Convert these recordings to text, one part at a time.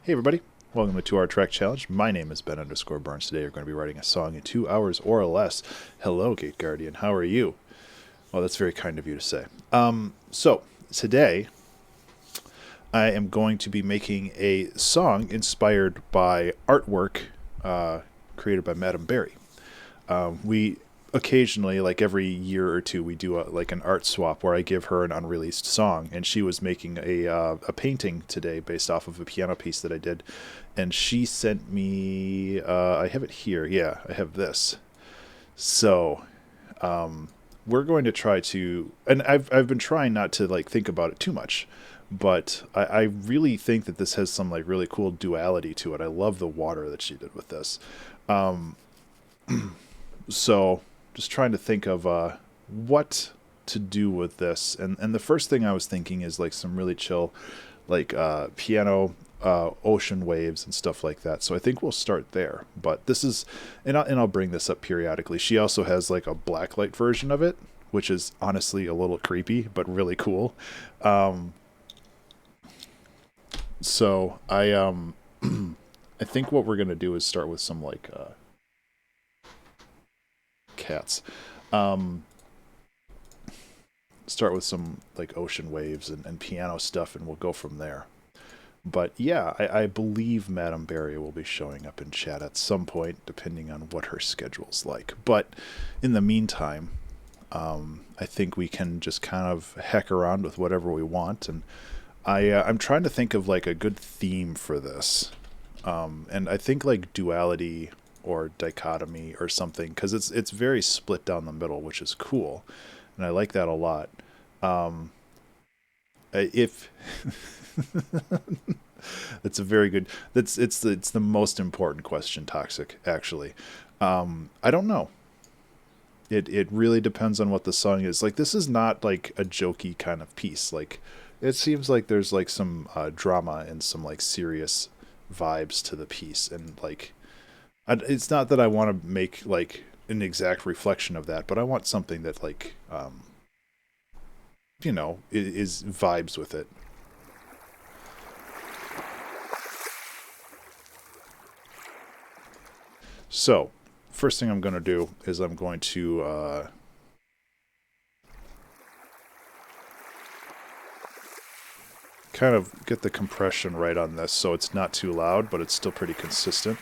Hey everybody, welcome to 2 Hour Track Challenge. My name is Ben_Burns. Today we're going to be writing a song in 2 hours or less. Hello, Gate Guardian. How are you? Well, that's very kind of you to say. So today I am going to be making a song inspired by artwork created by Madame Berry. We occasionally, like every year or two, we do like an art swap where I give her an unreleased song, and she was making a painting today based off of a piano piece that I did, and she sent me. I have it here. Yeah, I have this. So we're going to try to, and I've been trying not to like think about it too much, but I really think that this has some like really cool duality to it. I love the water that she did with this. So just trying to think of what to do with this, and the first thing I was thinking is like some really chill, like piano, ocean waves and stuff like that. So I think we'll start there. But this is, and I'll bring this up periodically. She also has like a blacklight version of it, which is honestly a little creepy but really cool. So I think what we're gonna do is start with some like cats. Start with some like ocean waves and piano stuff, and we'll go from there. But yeah, I believe Madame Berry will be showing up in chat at some point, depending on what her schedule's like. But in the meantime, I think we can just kind of heck around with whatever we want, and I'm trying to think of like a good theme for this, and I think like duality or dichotomy or something, because it's very split down the middle, which is cool, and I like that a lot. If that's a very good, it's the most important question, Toxic. Actually, I don't know. It really depends on what the song is. Like, this is not like a jokey kind of piece. Like, it seems like there's like some drama and some like serious vibes to the piece, and like it's not that I want to make like an exact reflection of that, but I want something that like is vibes with it. So first thing I'm going to do is I'm going to kind of get the compression right on this so it's not too loud, but it's still pretty consistent.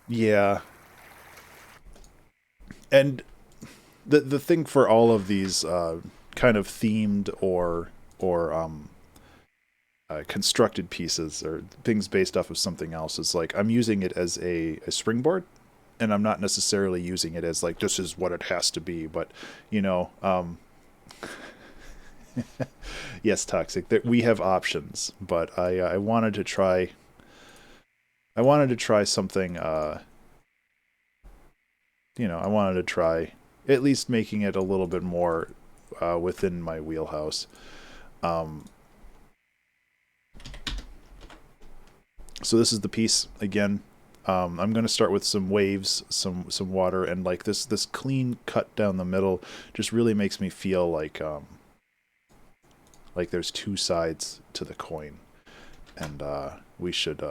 Yeah. And the thing for all of these kind of themed or constructed pieces or things based off of something else is like I'm using it as a springboard, and I'm not necessarily using it as like this is what it has to be. But you know, yes, Toxic, that we have options. But I wanted to try. I wanted to try something. I wanted to try at least making it a little bit more within my wheelhouse. Um, so this is the piece again. I'm going to start with some waves, some water, and like this clean cut down the middle just really makes me feel like there's two sides to the coin, and we should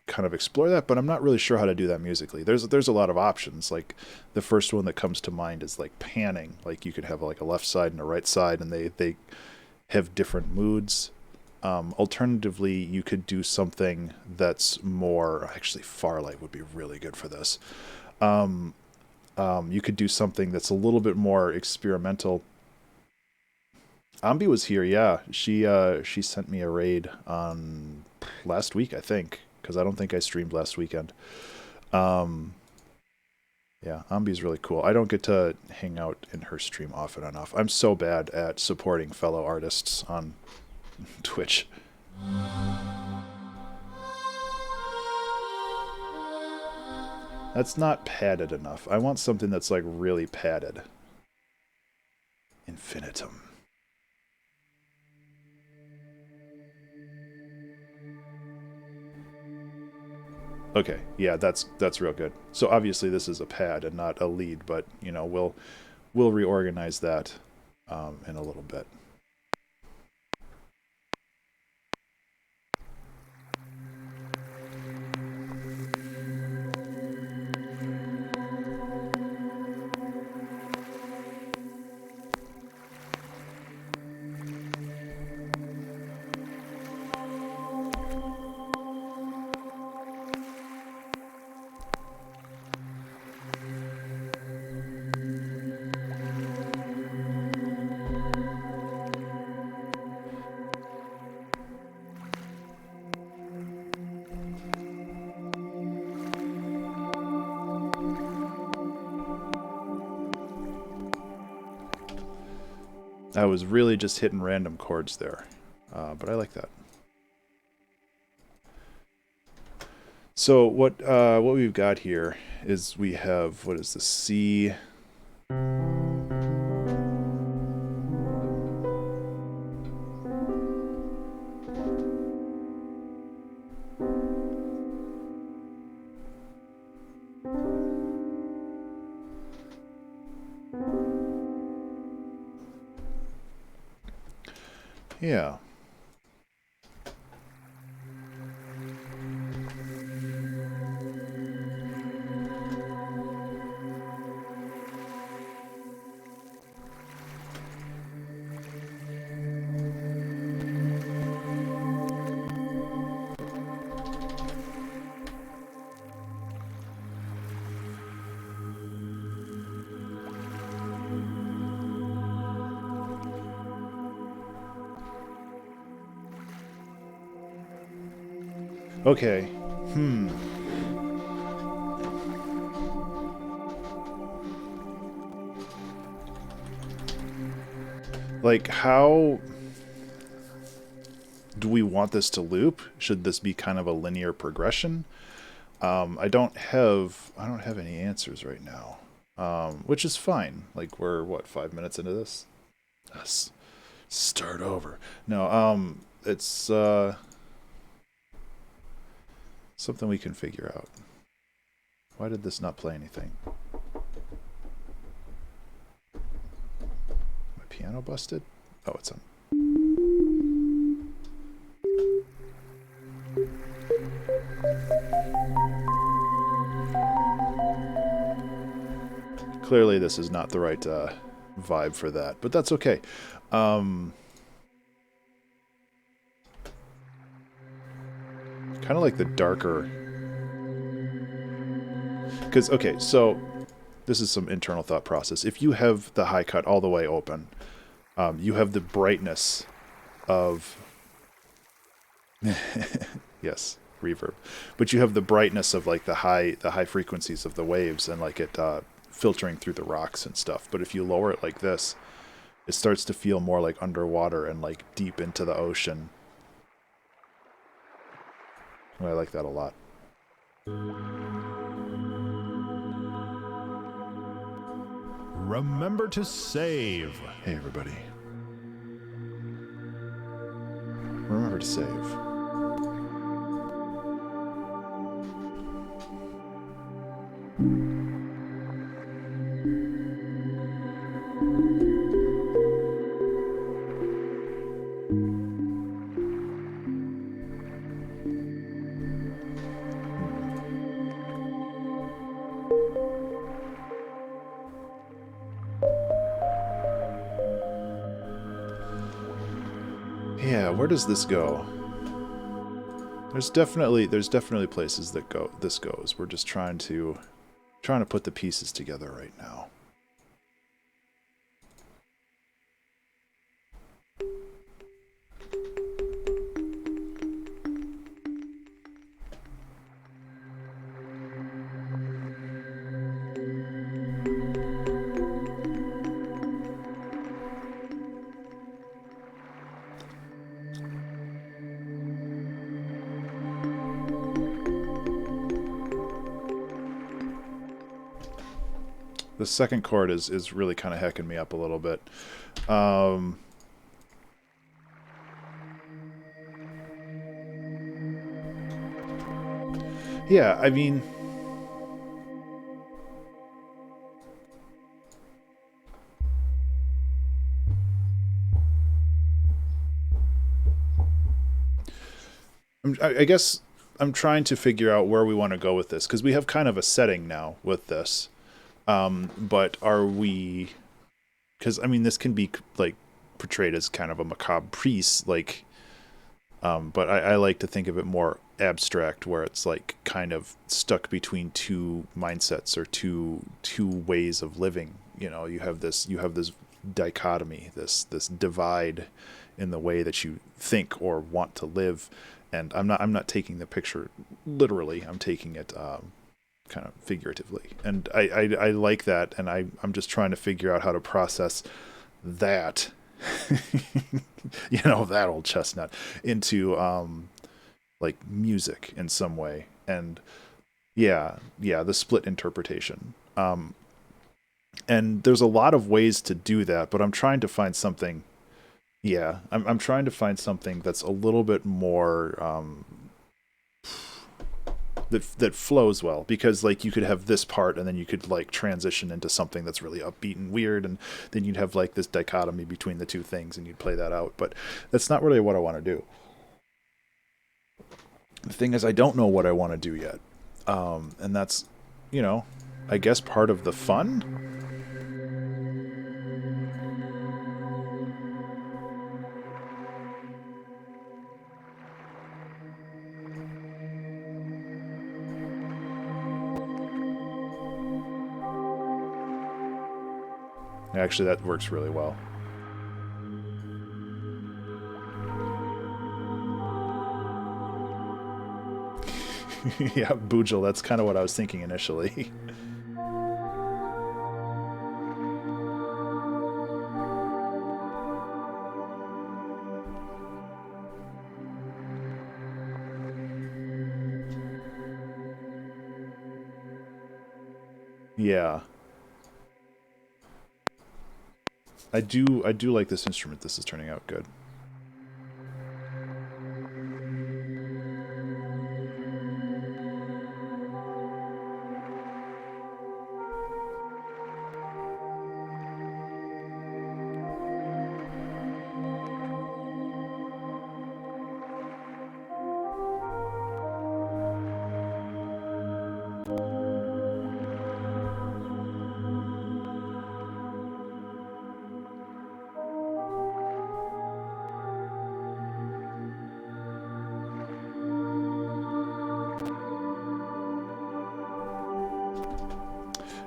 kind of explore that. But I'm not really sure how to do that musically. There's a lot of options. Like the first one that comes to mind is like panning. Like you could have like a left side and a right side, and they have different moods. Alternatively, you could do something that's more, actually Farlight would be really good for this. You could do something that's a little bit more experimental. Ambi was here, yeah. She sent me a raid on last week, I think, because I don't think I streamed last weekend. Um, yeah, Ambi's really cool. I don't get to hang out in her stream often enough. I'm so bad at supporting fellow artists on Twitch. That's not padded enough. I want something that's like really padded. Infinitum. Okay, yeah, that's real good. So obviously this is a pad and not a lead, but we'll reorganize that in a little bit. I was really just hitting random chords there, but I like that. So what we've got here is we have, what is the C? Yeah. Okay. Like, how do we want this to loop? Should this be kind of a linear progression? I don't have any answers right now, which is fine. Like, we're what, 5 minutes into this? Let's start over. No, it's something we can figure out. Why did this not play anything? My piano busted? Oh, it's on. Clearly this is not the right vibe for that, but that's okay. Kind of like the darker... Because, okay, so this is some internal thought process. If you have the high cut all the way open, you have the brightness of... yes, reverb. But you have the brightness of like the high frequencies of the waves and like it filtering through the rocks and stuff. But if you lower it like this, it starts to feel more like underwater and like deep into the ocean. Oh, I like that a lot. Remember to save. Hey everybody. Remember to save. Yeah, where does this go? There's definitely places that this goes. We're just trying to put the pieces together right now. The second chord is really kind of hecking me up a little bit. Yeah, I mean... I guess I'm trying to figure out where we want to go with this, because we have kind of a setting now with this. But are we... Because, I mean, this can be, like, portrayed as kind of a macabre piece, like... but I like to think of it more abstract, where it's, like, kind of stuck between two mindsets or two ways of living. You know, you have this dichotomy, this divide in the way that you think or want to live. And I'm not taking the picture literally. I'm taking it... kind of figuratively, and I like that, and I'm just trying to figure out how to process that you know, that old chestnut, into like music in some way. And yeah, the split interpretation. And there's a lot of ways to do that, but I'm trying to find something. Yeah, I'm trying to find something that's a little bit more that flows well, because like you could have this part and then you could like transition into something that's really upbeat and weird, and then you'd have like this dichotomy between the two things and you'd play that out. But that's not really what I want to do. The thing is, I don't know what I want to do yet, and that's, you know, I guess part of the fun. Actually, that works really well. Yeah, Boojel, that's kind of what I was thinking initially. Yeah. I do like this instrument. This is turning out good.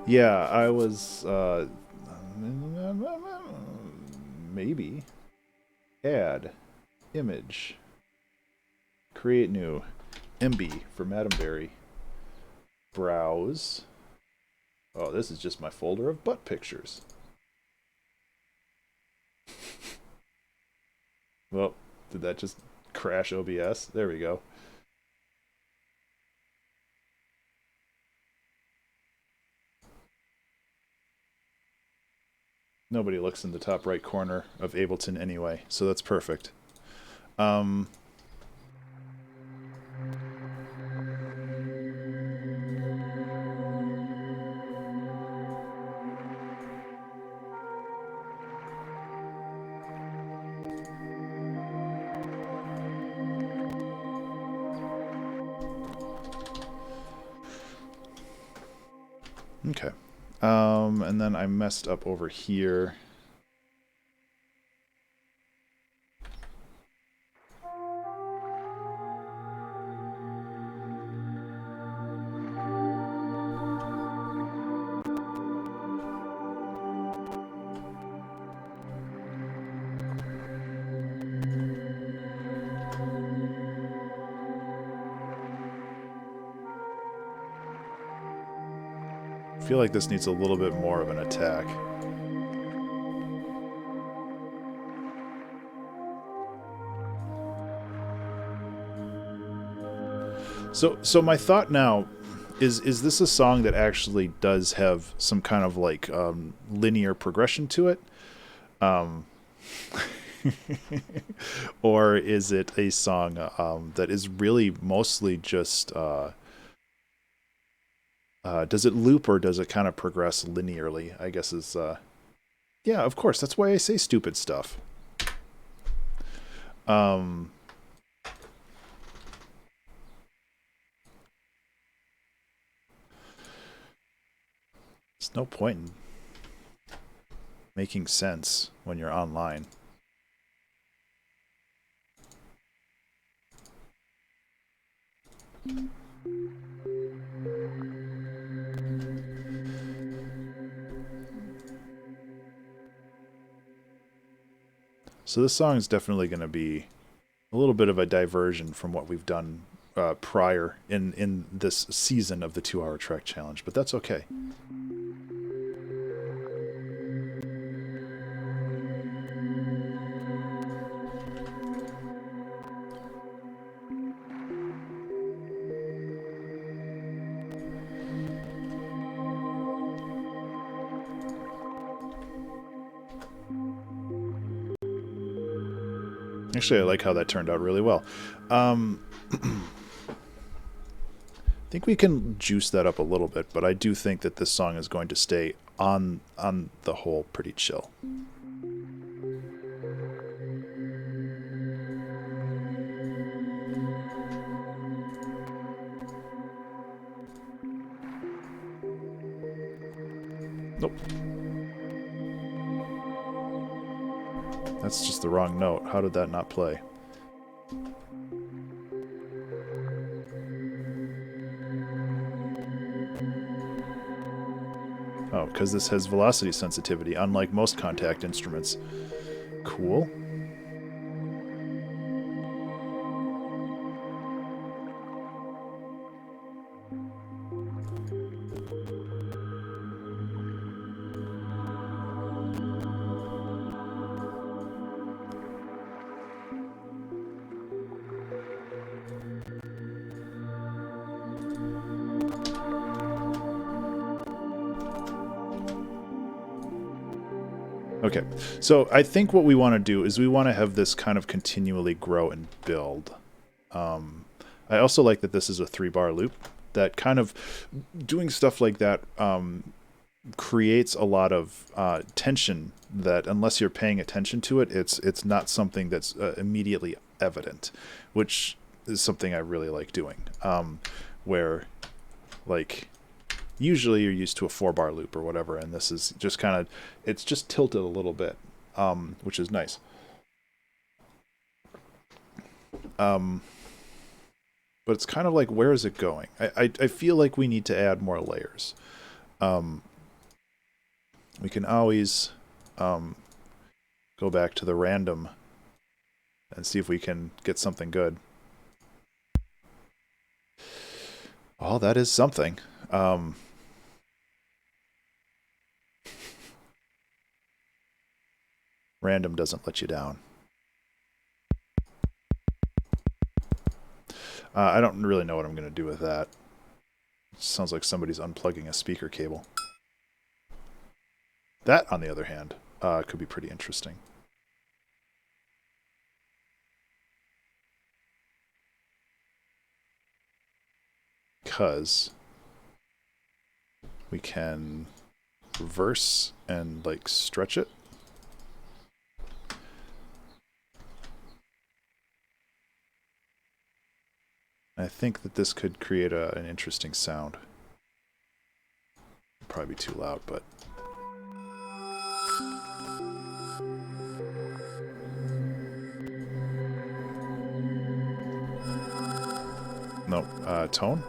Yeah, I was maybe add image, create new, MB for Madamberry, browse. Oh, this is just my folder of butt pictures. Well, did that just crash OBS? There we go. Nobody looks in the top right corner of Ableton anyway, so that's perfect. Um, okay. And then I messed up over here. I feel like this needs a little bit more of an attack. So my thought now is this a song that actually does have some kind of like linear progression to it? Um, or is it a song that is really mostly just does it loop, or does it kind of progress linearly? I guess is yeah, of course. That's why I say stupid stuff. Um, there's no point in making sense when you're online. So this song is definitely going to be a little bit of a diversion from what we've done prior in this season of the 2-hour Trek Challenge, but that's okay. Actually, I like how that turned out really well. I think we can juice that up a little bit, but I do think that this song is going to stay on the whole pretty chill. Nope. That's just the wrong note. How did that not play? Oh, because this has velocity sensitivity, unlike most contact instruments. Cool. Okay, so I think what we want to do is we want to have this kind of continually grow and build. I also like that this is a 3-bar loop. That kind of doing stuff like that creates a lot of tension that, unless you're paying attention to it, it's not something that's immediately evident, which is something I really like doing. Where, like, usually you're used to a 4-bar loop or whatever, and this is just kind of, it's just tilted a little bit, which is nice. But it's kind of like, where is it going? I feel like we need to add more layers. We can always go back to the random and see if we can get something good. Oh, that is something. Random doesn't let you down. I don't really know what I'm going to do with that. It sounds like somebody's unplugging a speaker cable. That, on the other hand, could be pretty interesting. Because we can reverse and, like, stretch it. I think that this could create an interesting sound. It'd probably be too loud, but... No, tone?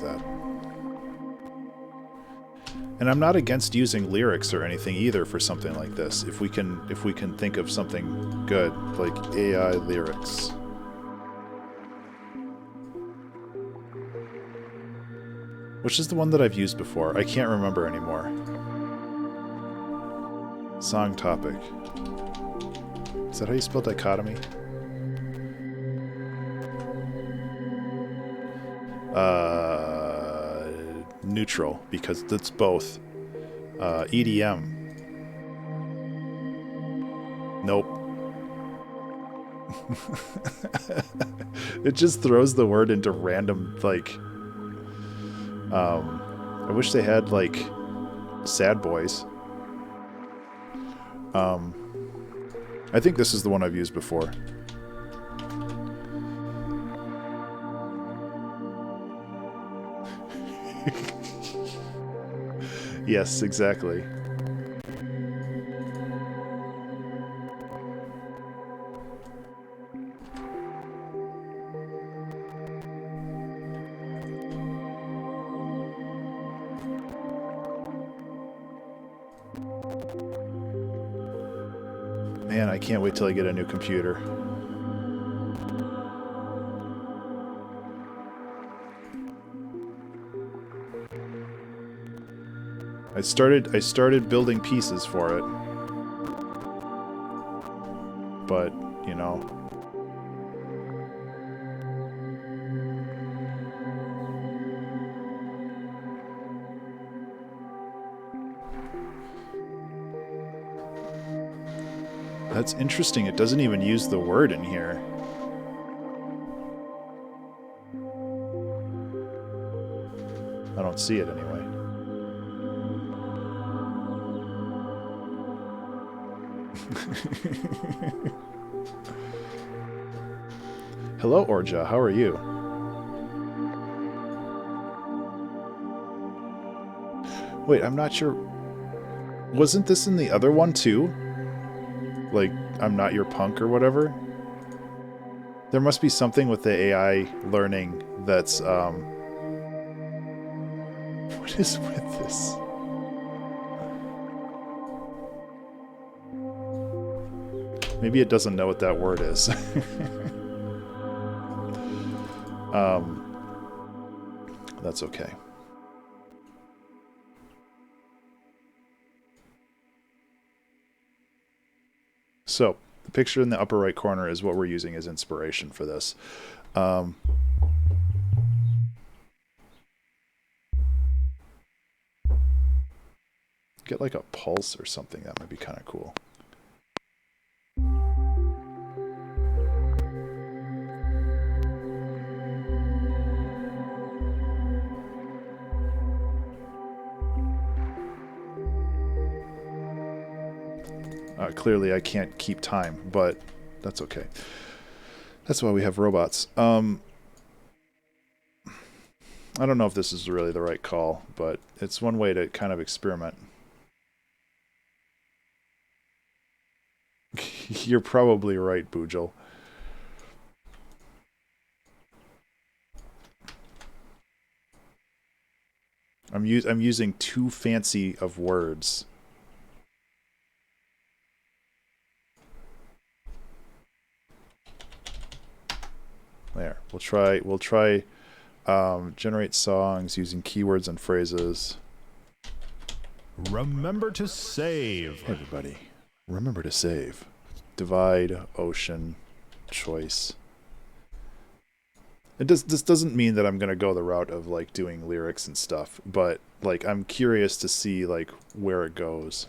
That. And I'm not against using lyrics or anything either for something like this. If we can think of something good, like AI lyrics. Which is the one that I've used before? I can't remember anymore. Song topic. Is that how you spell dichotomy? Neutral, because it's both. EDM. Nope. It just throws the word into random, like... I wish they had, like, sad boys. I think this is the one I've used before. Yes, exactly. Man, I can't wait till I get a new computer. I started building pieces for it. but, you know. That's interesting. It doesn't even use the word in here. I don't see it anyway. Hello, Orja. How are you? Wait, I'm not sure. Wasn't this in the other one, too? Like, I'm not your punk or whatever? There must be something with the AI learning that's, What is with this? Maybe it doesn't know what that word is. That's okay. So, the picture in the upper right corner is what we're using as inspiration for this. Get like a pulse or something. That might be kind of cool. Clearly I can't keep time, but that's okay. That's why we have robots. I don't know if this is really the right call, but it's one way to kind of experiment. You're probably right, Boojel. I'm using too fancy of words. There. We'll try generate songs using keywords and phrases. Remember to save. Hey everybody, remember to save. Divide, ocean, choice. This doesn't mean that I'm gonna go the route of like doing lyrics and stuff, but like I'm curious to see like where it goes.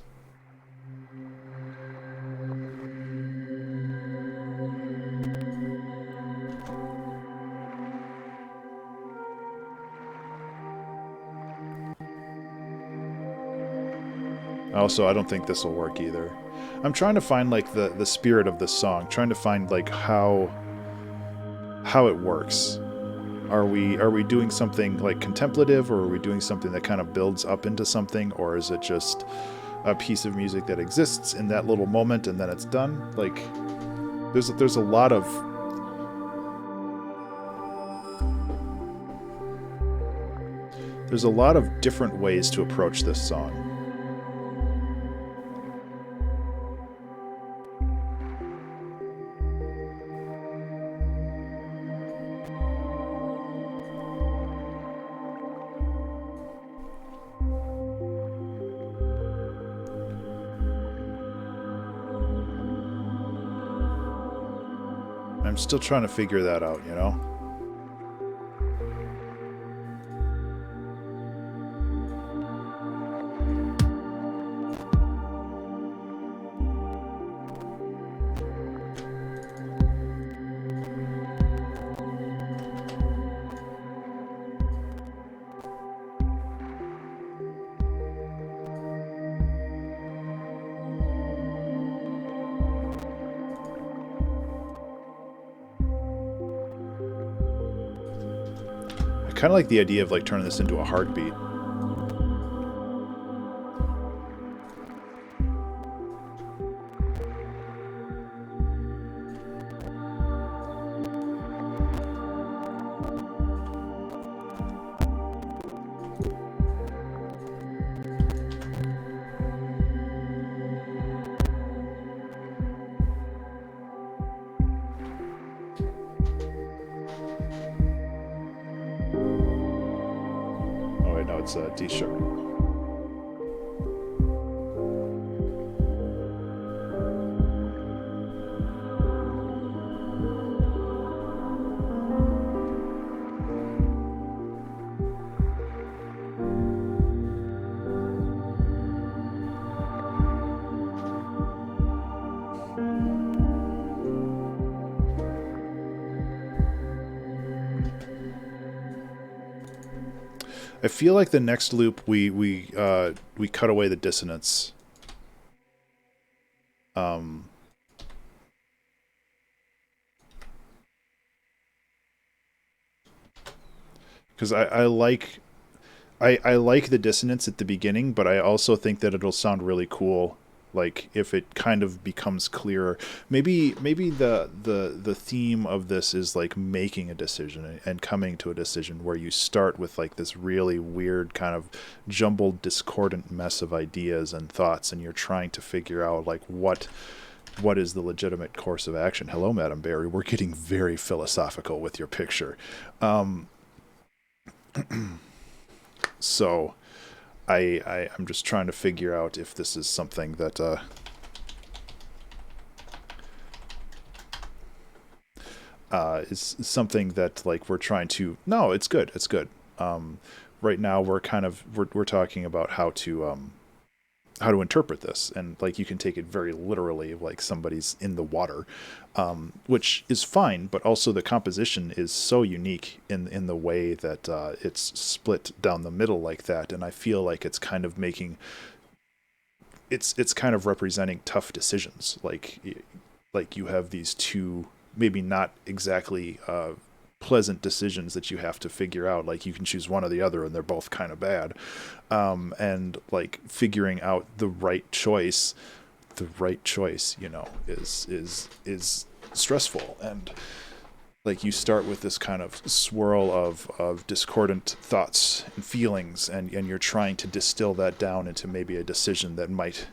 Also, I don't think this will work either. I'm trying to find like the spirit of the song, trying to find like how it works. Are we doing something like contemplative, or are we doing something that kind of builds up into something, or is it just a piece of music that exists in that little moment and then it's done? Like there's a lot of different ways to approach this song. I'm still trying to figure that out, you know? I kind of like the idea of like turning this into a heartbeat. It's a D sharp. I feel like the next loop we cut away the dissonance. Because I like the dissonance at the beginning, but I also think that it'll sound really cool, like if it kind of becomes clearer. Maybe the theme of this is like making a decision and coming to a decision where you start with like this really weird kind of jumbled, discordant mess of ideas and thoughts, and you're trying to figure out like what is the legitimate course of action. Hello, Madam Barry. We're getting very philosophical with your picture. So I'm just trying to figure out if this is something that is something that like we're trying to. No, it's good. It's good. Right now we're talking about how to interpret this, and like you can take it very literally, like somebody's in the water, which is fine, but also the composition is so unique in the way that it's split down the middle like that, and I feel like it's kind of making it's kind of representing tough decisions, like you have these two maybe not exactly pleasant decisions that you have to figure out. Like you can choose one or the other and they're both kind of bad, and like figuring out the right choice, you know, is stressful. And like you start with this kind of swirl of discordant thoughts and feelings, and you're trying to distill that down into maybe a decision that might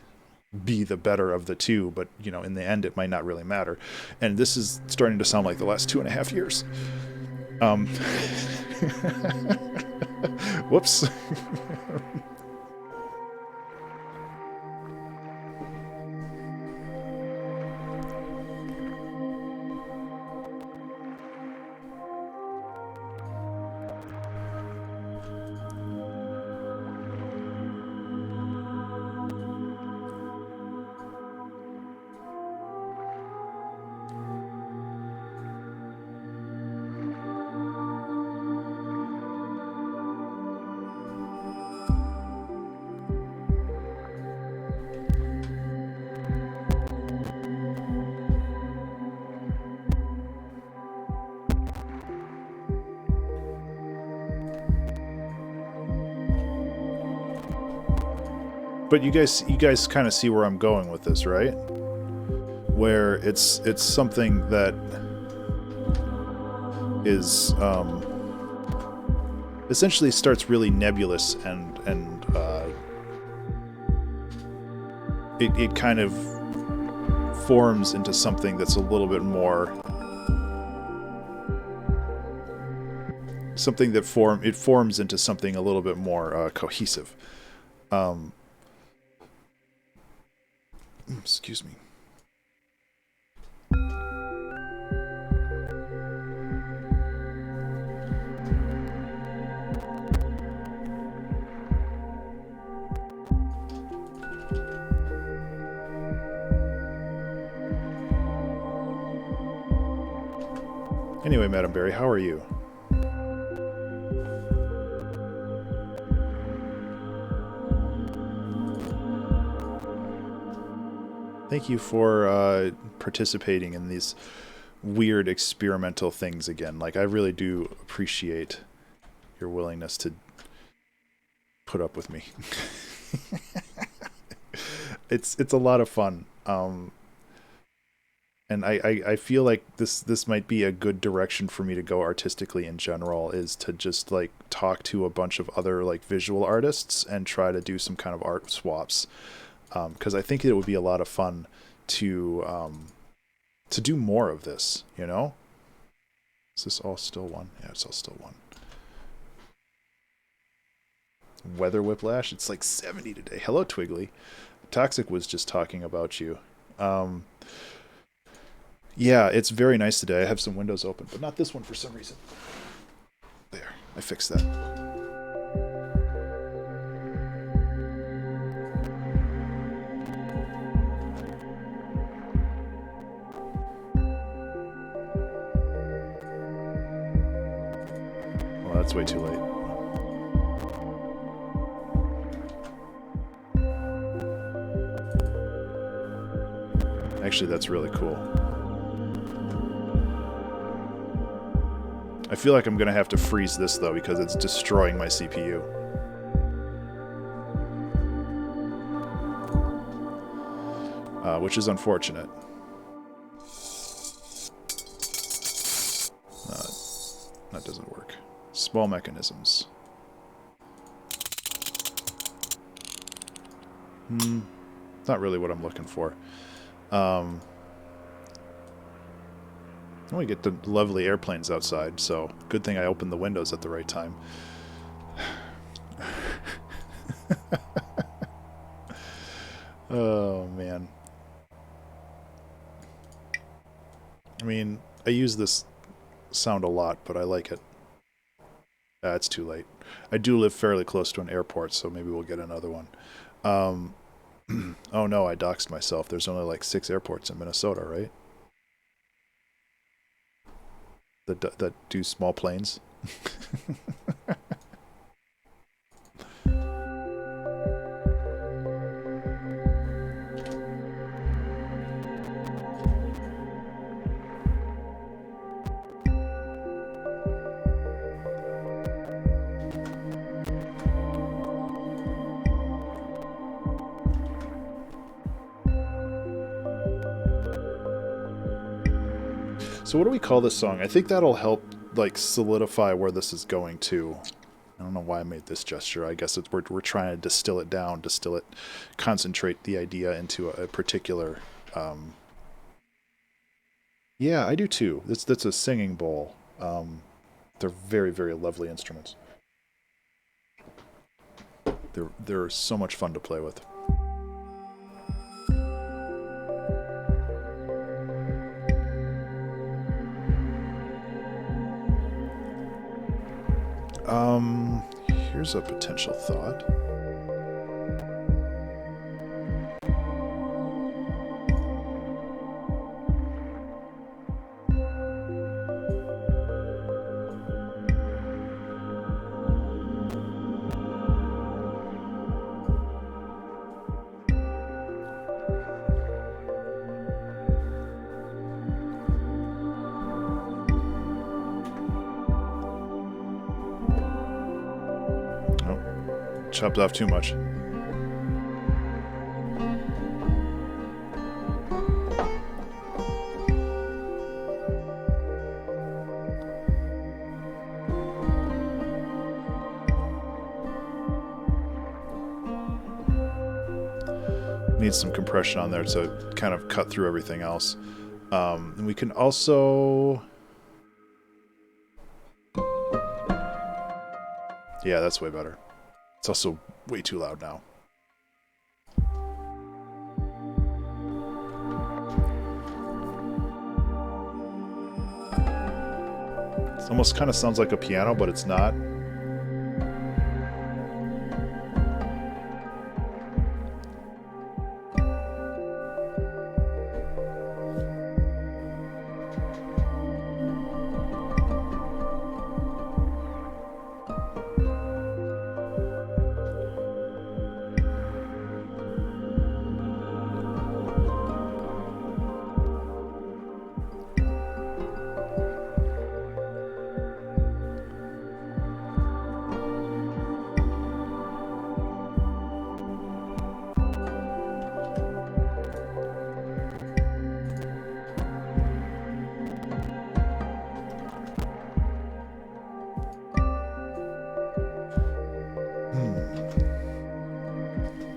be the better of the two, but you know, in the end it might not really matter. And this is starting to sound like the last 2.5 years. Whoops. But you guys kind of see where I'm going with this, right? Where it's something that is essentially starts really nebulous, and it kind of forms into something that's a little bit more forms into something a little bit more cohesive. Excuse me. Anyway, Madam Barry, how are you? Thank you for participating in these weird experimental things again. Like, I really do appreciate your willingness to put up with me. It's a lot of fun. And I feel like this might be a good direction for me to go artistically in general, is to just like talk to a bunch of other like visual artists and try to do some kind of art swaps. Because I think it would be a lot of fun to do more of this, you know? Is this all still one? Yeah, it's all still one. Weather whiplash? It's like 70 today. Hello, Twiggly. Toxic was just talking about you. Yeah, it's very nice today. I have some windows open, but not this one for some reason. There, I fixed that. That's way too late. Actually, that's really cool. I feel like I'm going to have to freeze this, though, because it's destroying my CPU. Which is unfortunate. That doesn't work. Small mechanisms. Not really what I'm looking for. We get the lovely airplanes outside, so good thing I opened the windows at the right time. Oh, man. I mean, I use this sound a lot, but I like it. It's too late. I do live fairly close to an airport, so maybe we'll get another one. Oh no, I doxed myself. There's only like 6 airports in Minnesota, right? That do small planes. So what do we call this song? I think that'll help, like, solidify where this is going to. I don't know why I made this gesture. I guess we're trying to distill it down, concentrate the idea into a particular... Yeah, I do too. That's a singing bowl. They're very, very lovely instruments. They're so much fun to play with. Here's a potential thought. Chopped off too much. Needs some compression on there to kind of cut through everything else. And we can also... Yeah, that's way better. It's also way too loud now. It almost kind of sounds like a piano, but it's not.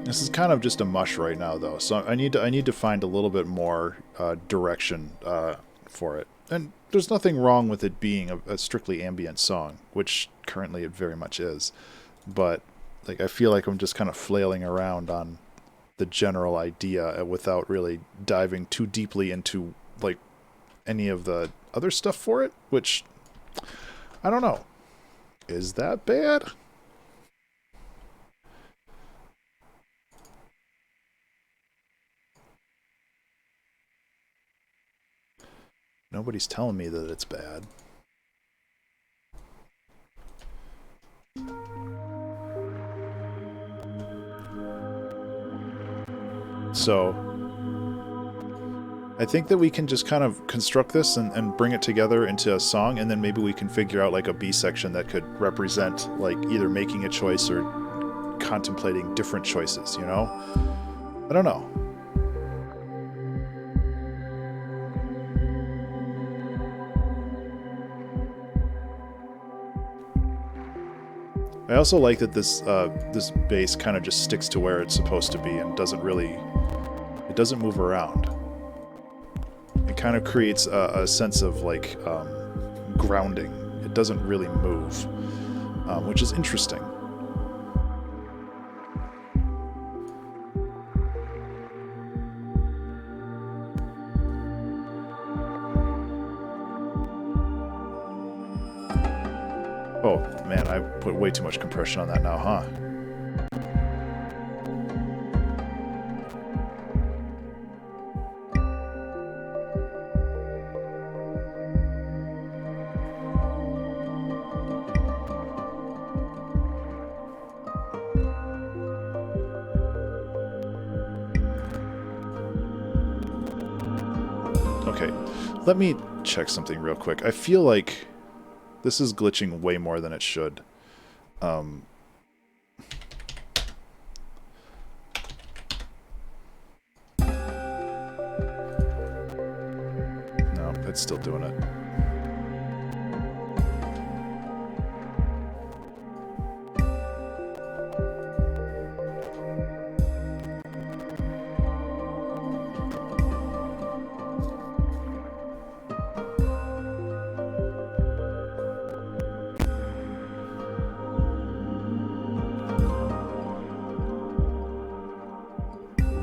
This is kind of just a mush right now, though, so I need to find a little bit more direction for it. And there's nothing wrong with it being a strictly ambient song, which currently it very much is. But like, I feel like I'm just kind of flailing around on the general idea without really diving too deeply into like any of the other stuff for it, which I don't know. Is that bad? Nobody's telling me that it's bad. So, I think that we can just kind of construct this and bring it together into a song, and then maybe we can figure out like a B section that could represent like either making a choice or contemplating different choices, you know? I don't know. I also like that this bass kind of just sticks to where it's supposed to be and doesn't move around. It kind of creates a sense of like grounding. It doesn't really move, which is interesting. Oh man, I put way too much compression on that now, huh? Okay, let me check something real quick. I feel like this is glitching way more than it should. No, it's still doing it.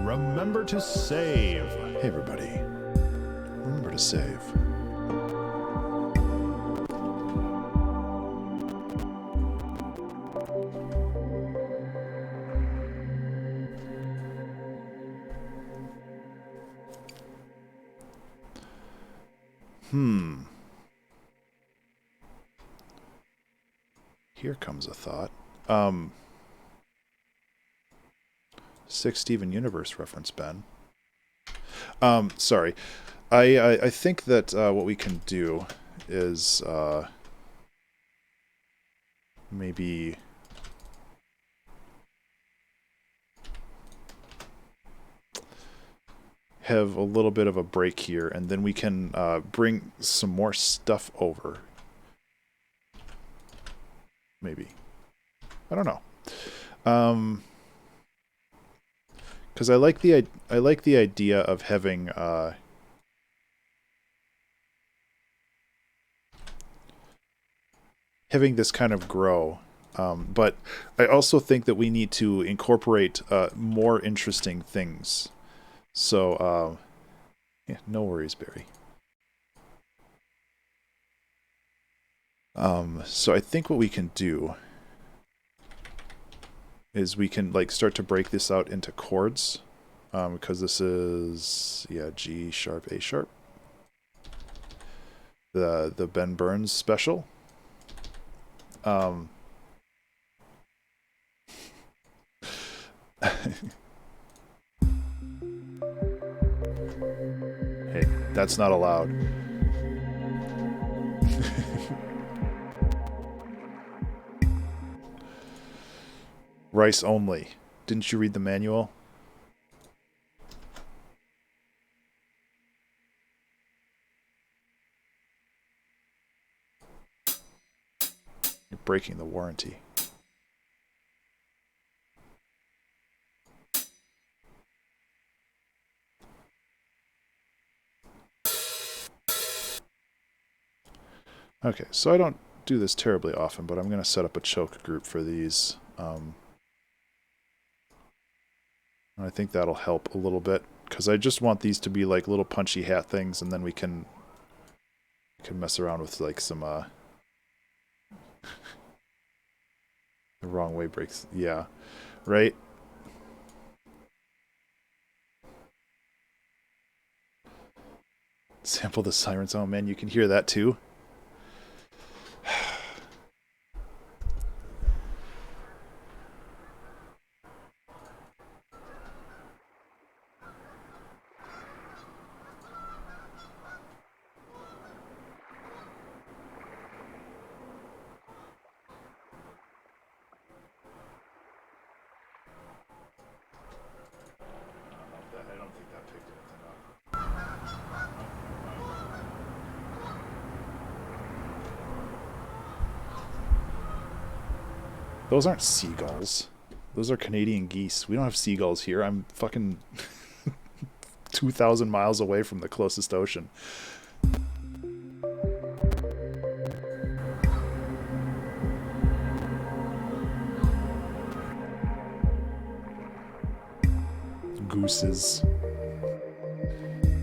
Remember to save. Hey everybody, remember to save. Here comes a thought. Sick Steven Universe reference, Ben. Sorry. I think that what we can do is maybe have a little bit of a break here, and then we can bring some more stuff over. Maybe. I don't know. Because I like the idea of having having this kind of grow, but I also think that we need to incorporate more interesting things. So yeah, no worries, Barry. So I think what we can do is we can like start to break this out into chords, because this is, yeah, G sharp, A sharp. The Ben Burns special. Hey, that's not allowed. Rice only. Didn't you read the manual? You're breaking the warranty. Okay, so I don't do this terribly often, but I'm going to set up a choke group for these. I think that'll help a little bit, because I just want these to be like little punchy hat things, and then we can mess around with like some the wrong way breaks. Yeah, right. Sample the sirens. Oh man, you can hear that too. Those aren't seagulls. Those are Canadian geese. We don't have seagulls here. I'm fucking 2,000 miles away from the closest ocean. Gooses.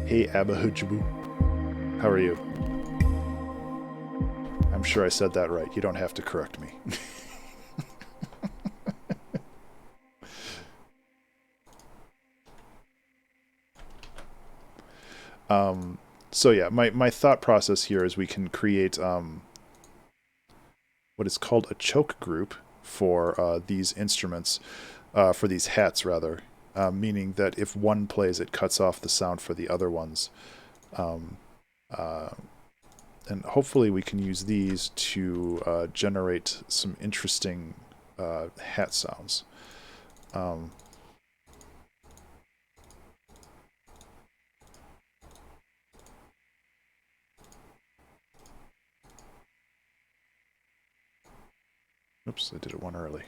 Hey, Abahujabu. How are you? I'm sure I said that right. You don't have to correct me. So yeah, my thought process here is we can create what is called a choke group for these instruments, for these hats rather, meaning that if one plays, it cuts off the sound for the other ones. And hopefully we can use these to generate some interesting hat sounds. Oops, I did it one early.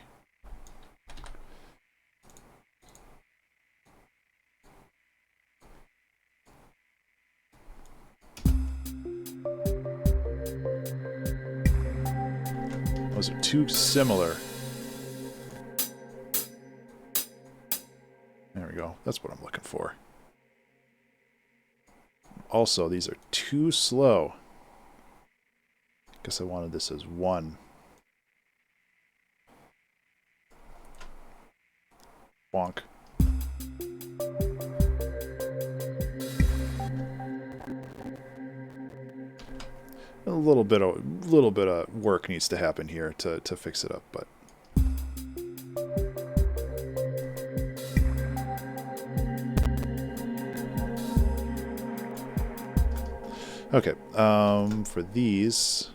Those are too similar. There we go. That's what I'm looking for. Also, these are too slow. Guess I wanted this as 1. Bonk. A little bit of work needs to happen here to fix it up, but okay. For these,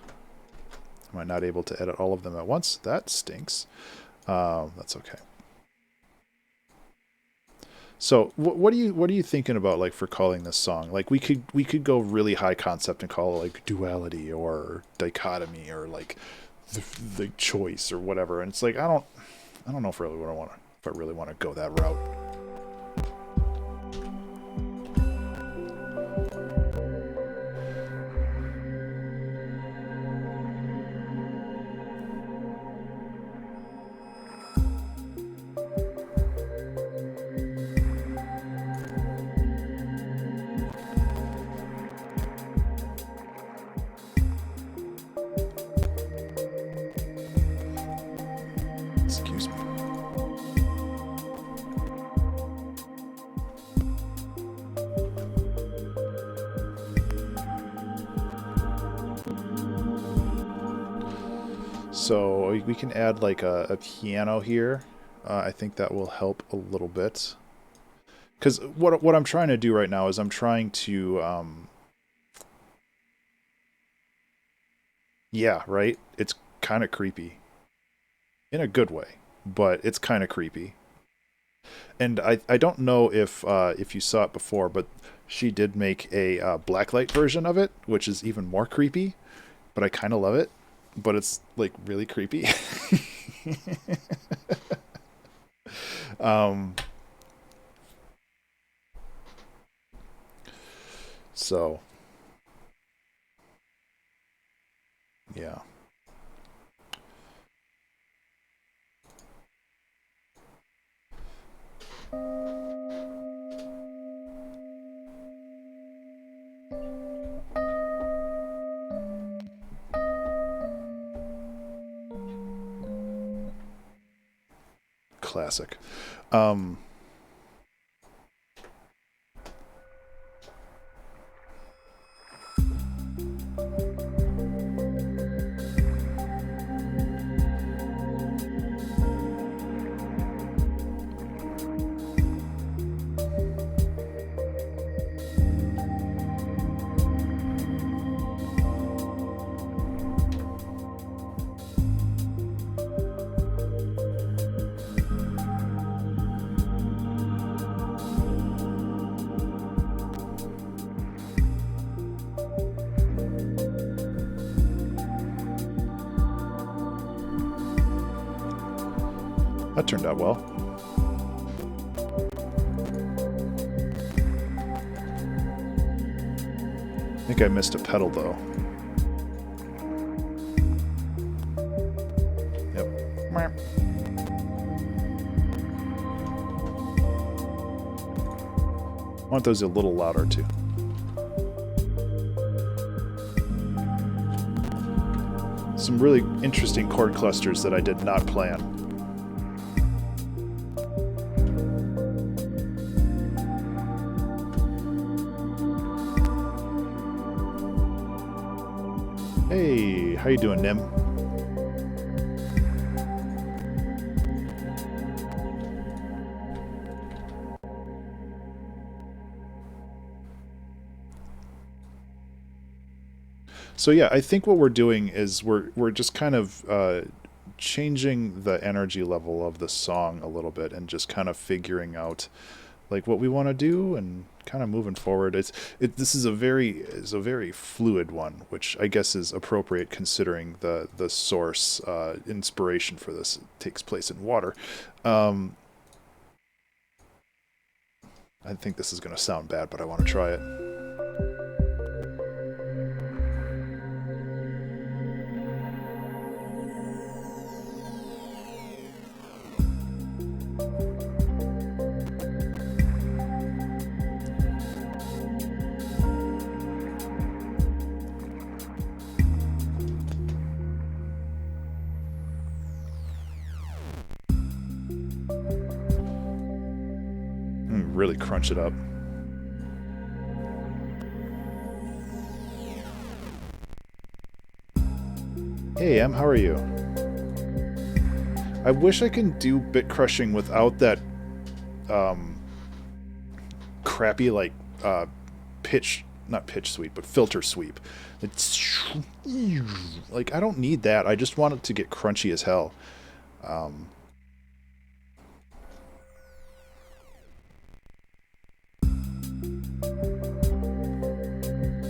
am I not able to edit all of them at once? That stinks. That's okay. So what are you thinking about, like, for calling this song? Like, we could go really high concept and call it like duality or dichotomy or like the choice or whatever. And it's like I don't know if I really want to go that route. Excuse me. So we can add like a piano here. I think that will help a little bit. Because what I'm trying to do right now is I'm trying to... yeah, right? It's kind of creepy. In a good way, but it's kind of creepy. And I don't know if you saw it before, but she did make a blacklight version of it, which is even more creepy, but I kind of love it. But it's like really creepy. So yeah. Classic. That turned out well. I think I missed a pedal though. Yep. I want those a little louder too. Some really interesting chord clusters that I did not plan. Hey, how you doing, Nim? So yeah, I think what we're doing is we're just kind of changing the energy level of the song a little bit and just kind of figuring out like what we want to do and kind of moving forward. This is a very fluid one, which I guess is appropriate considering the source inspiration for this takes place in water. I think this is going to sound bad, but I want to try it. Really crunch it up. Hey Em, how are you? I wish I can do bit crushing without that crappy like not pitch sweep, but filter sweep. It's like I don't need that. I just want it to get crunchy as hell.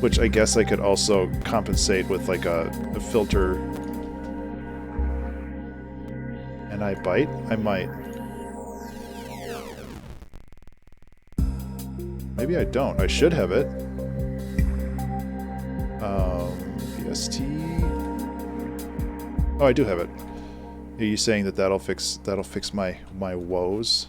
Which I guess I could also compensate with like a filter. And I bite? I might. Maybe I don't. I should have it. VST. Oh, I do have it. Are you saying that that'll fix my woes?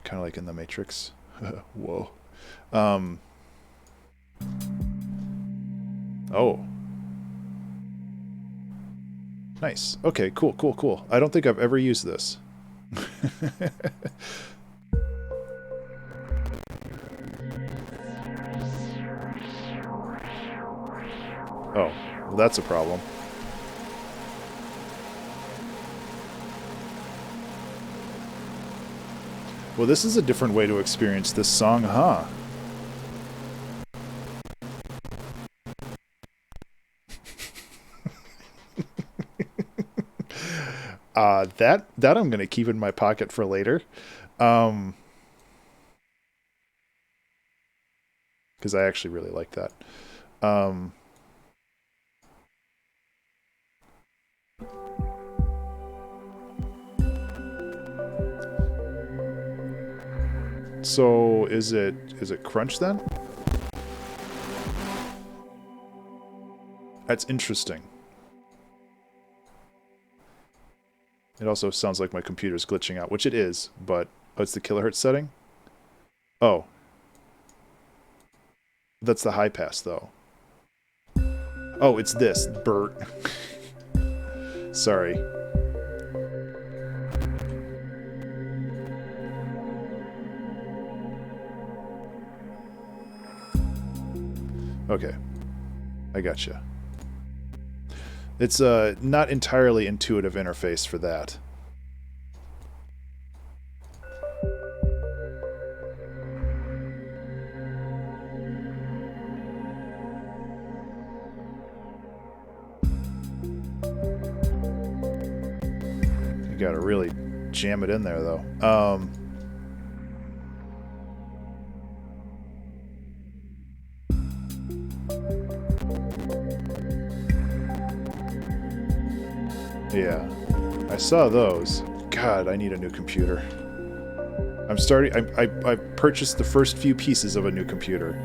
Kind of like in the Matrix. Whoa. Oh. Nice. Okay, cool. I don't think I've ever used this. Oh, well that's a problem. Well, this is a different way to experience this song, huh? That I'm gonna keep in my pocket for later, because I actually really like that. So is it crunch then? That's interesting. It also sounds like my computer's glitching out, which it is, but oh, it's the kilohertz setting? Oh. That's the high pass though. Oh, it's this, Bert. Sorry. Okay. I gotcha. It's a not entirely intuitive interface for that. You gotta really jam it in there though. Yeah. I saw those. God, I need a new computer. I purchased the first few pieces of a new computer.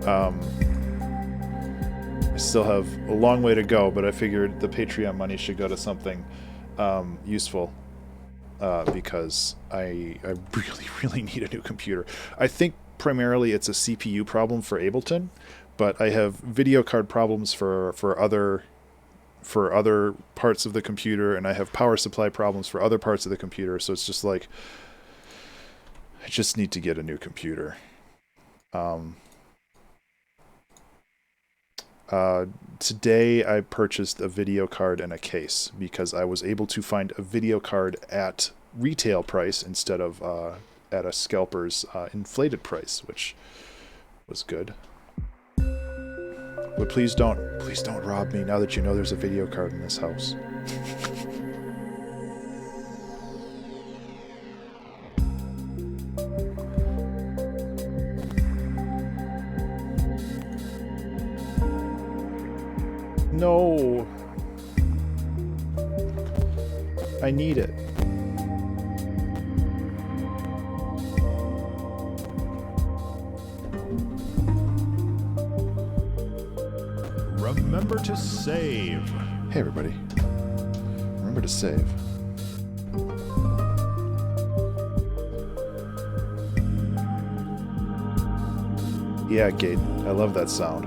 I still have a long way to go, but I figured the Patreon money should go to something useful. Because I really need a new computer. I think primarily it's a CPU problem for Ableton, but I have video card problems for other parts of the computer, and I have power supply problems for other parts of the computer. So it's just like I just need to get a new computer. Today I purchased a video card and a case because I was able to find a video card at retail price instead of at a scalper's inflated price, which was good. But please don't rob me now that you know there's a video card in this house. No. I need it. Remember to save. Hey everybody. Remember to save. Yeah, Gate. I love that sound.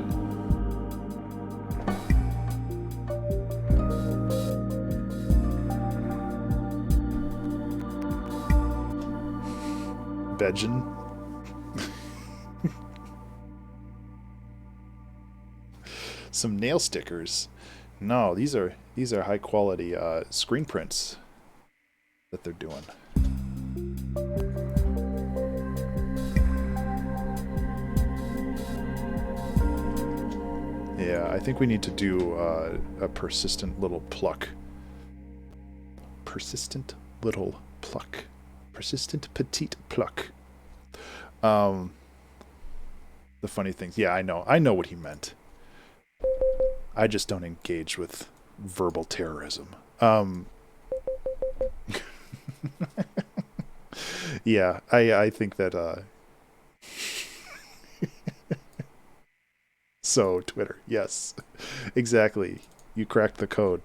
Bedgen. Some nail stickers. No, these are high quality screen prints that they're doing. Yeah, I think we need to do a persistent little pluck. Persistent little pluck. Persistent petite pluck. The funny thing, yeah, I know what he meant. I just don't engage with verbal terrorism. Yeah, I think that so Twitter, yes. Exactly. You cracked the code.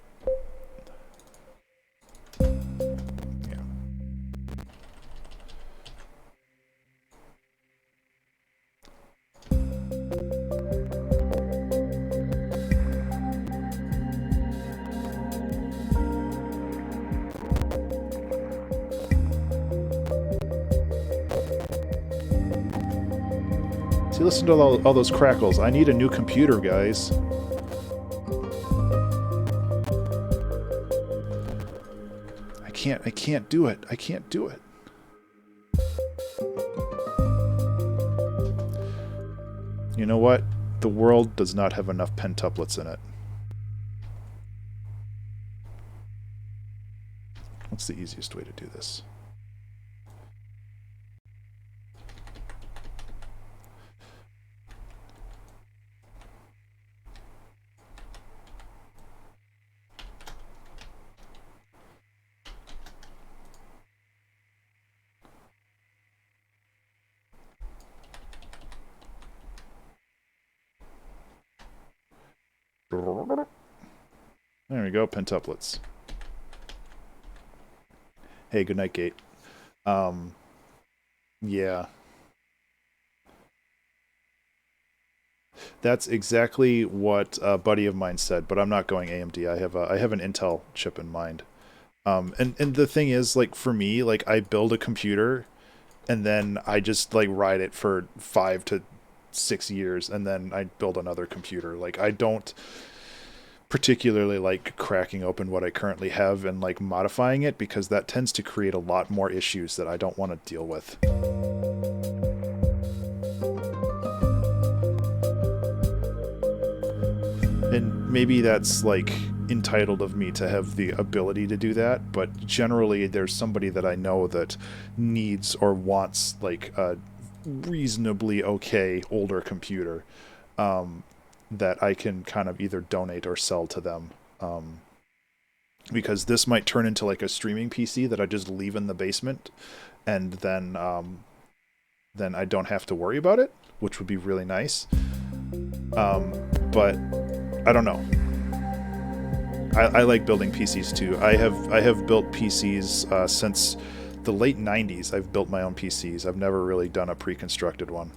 See, listen to all those crackles. I need a new computer, guys. I can't do it. I can't do it. You know what? The world does not have enough pentuplets in it. What's the easiest way to do this? There we go, pentuplets. Hey, good night, Gate. Yeah. That's exactly what a buddy of mine said, but I'm not going AMD. I have an Intel chip in mind. And the thing is, like, for me, like, I build a computer and then I just like ride it for 5 to 6 years and then I build another computer. Like, I don't particularly like cracking open what I currently have and like modifying it, because that tends to create a lot more issues that I don't want to deal with. And maybe that's like entitled of me to have the ability to do that, but generally there's somebody that I know that needs or wants like a reasonably okay older computer that I can kind of either donate or sell to them. Because this might turn into like a streaming PC that I just leave in the basement, and then I don't have to worry about it, which would be really nice. But I don't know. I like building PCs too. I have built PCs since the late 90s. I've built my own PCs. I've never really done a pre-constructed one.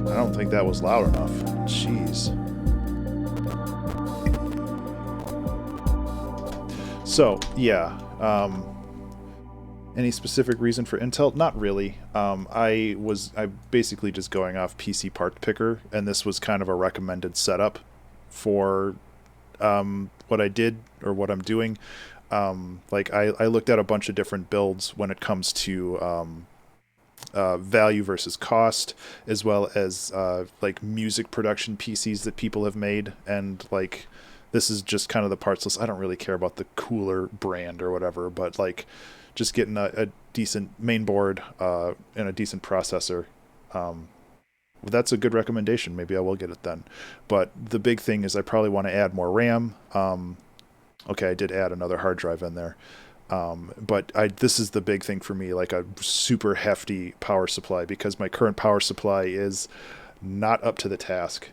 I don't think that was loud enough. Jeez. So, yeah. Any specific reason for Intel? Not really. I basically just going off PC Part Picker, and this was kind of a recommended setup for what I did or what I'm doing. Like I looked at a bunch of different builds when it comes to value versus cost, as well as like music production PCs that people have made, and like this is just kind of the parts list. I don't really care about the cooler brand or whatever, but like just getting a decent main board and a decent processor. That's a good recommendation. Maybe I will get it then. But the big thing is I probably want to add more RAM. Okay, I did add another hard drive in there. But this is the big thing for me, like a super hefty power supply, because my current power supply is not up to the task.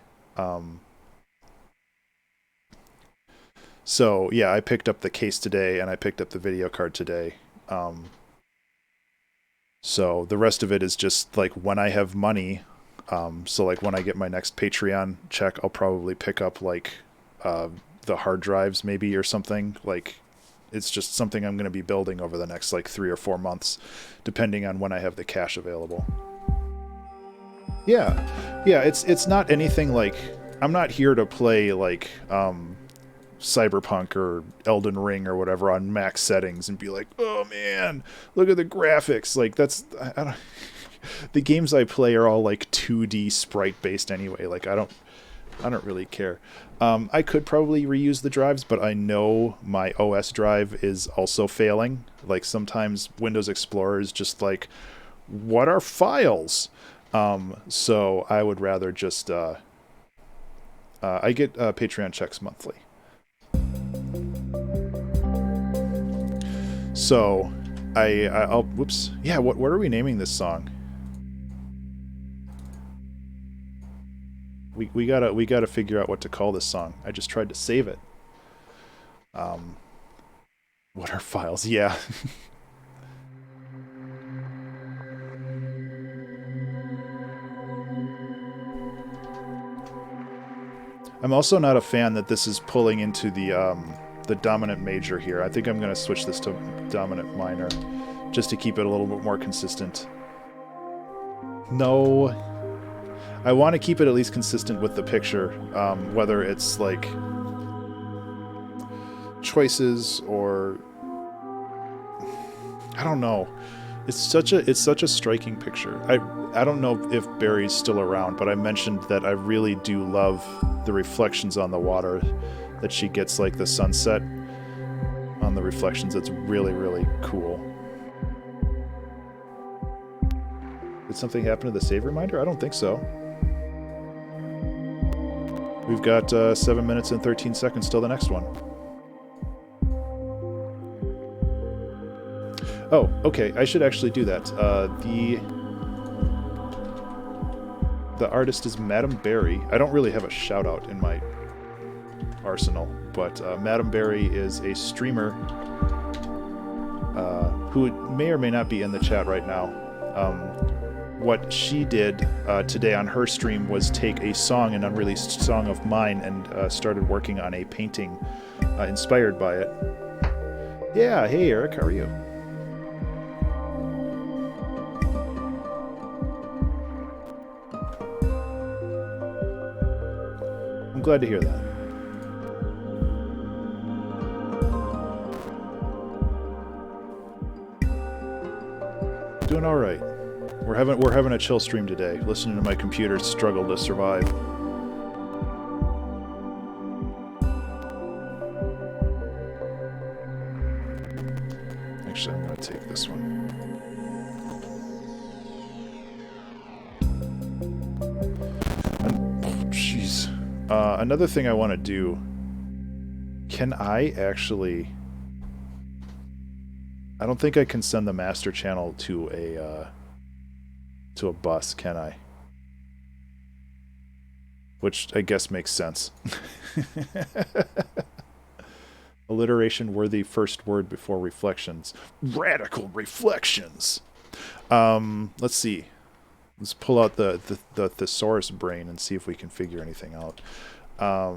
So yeah, I picked up the case today and I picked up the video card today. So the rest of it is just like when I have money. So like when I get my next Patreon check, I'll probably pick up like the hard drives maybe or something. Like it's just something I'm going to be building over the next like 3 or 4 months, depending on when I have the cash available. Yeah, it's not anything like, I'm not here to play like Cyberpunk or Elden Ring or whatever on max settings and be like, oh man, look at the graphics. Like that's, I don't, the games I play are all like 2D sprite based anyway. Like I don't really care. I could probably reuse the drives, but I know my OS drive is also failing. Like sometimes Windows Explorer is just like, what are files? So I would rather just, I get Patreon checks monthly. So I'll, whoops. Yeah. What are we naming this song? We gotta figure out what to call this song. I just tried to save it. What are files? Yeah. I'm also not a fan that this is pulling into the dominant major here. I think I'm gonna switch this to dominant minor, just to keep it a little bit more consistent. No. I want to keep it at least consistent with the picture, whether it's like choices or I don't know. It's such a striking picture. I don't know if Barry's still around, but I mentioned that I really do love the reflections on the water, that she gets like the sunset on the reflections. It's really, really cool. Did something happen to the save reminder? I don't think so. We've got 7 minutes and 13 seconds till the next one. Oh, okay. I should actually do that. The artist is Madam Berry. I don't really have a shout out in my arsenal, but Madam Berry is a streamer who may or may not be in the chat right now. What she did today on her stream was take a song, an unreleased song of mine, and started working on a painting inspired by it. Yeah, hey Eric, how are you? I'm glad to hear that. Doing all right. We're having a chill stream today. Listening to my computer struggle to survive. Actually, I'm going to take this one. Jeez. Another thing I want to do. Can I actually... I don't think I can send the master channel to a bus, can I? Which I guess makes sense. Alliteration worthy first word before reflections. Radical reflections. Let's see. Let's pull out the thesaurus brain and see if we can figure anything out. I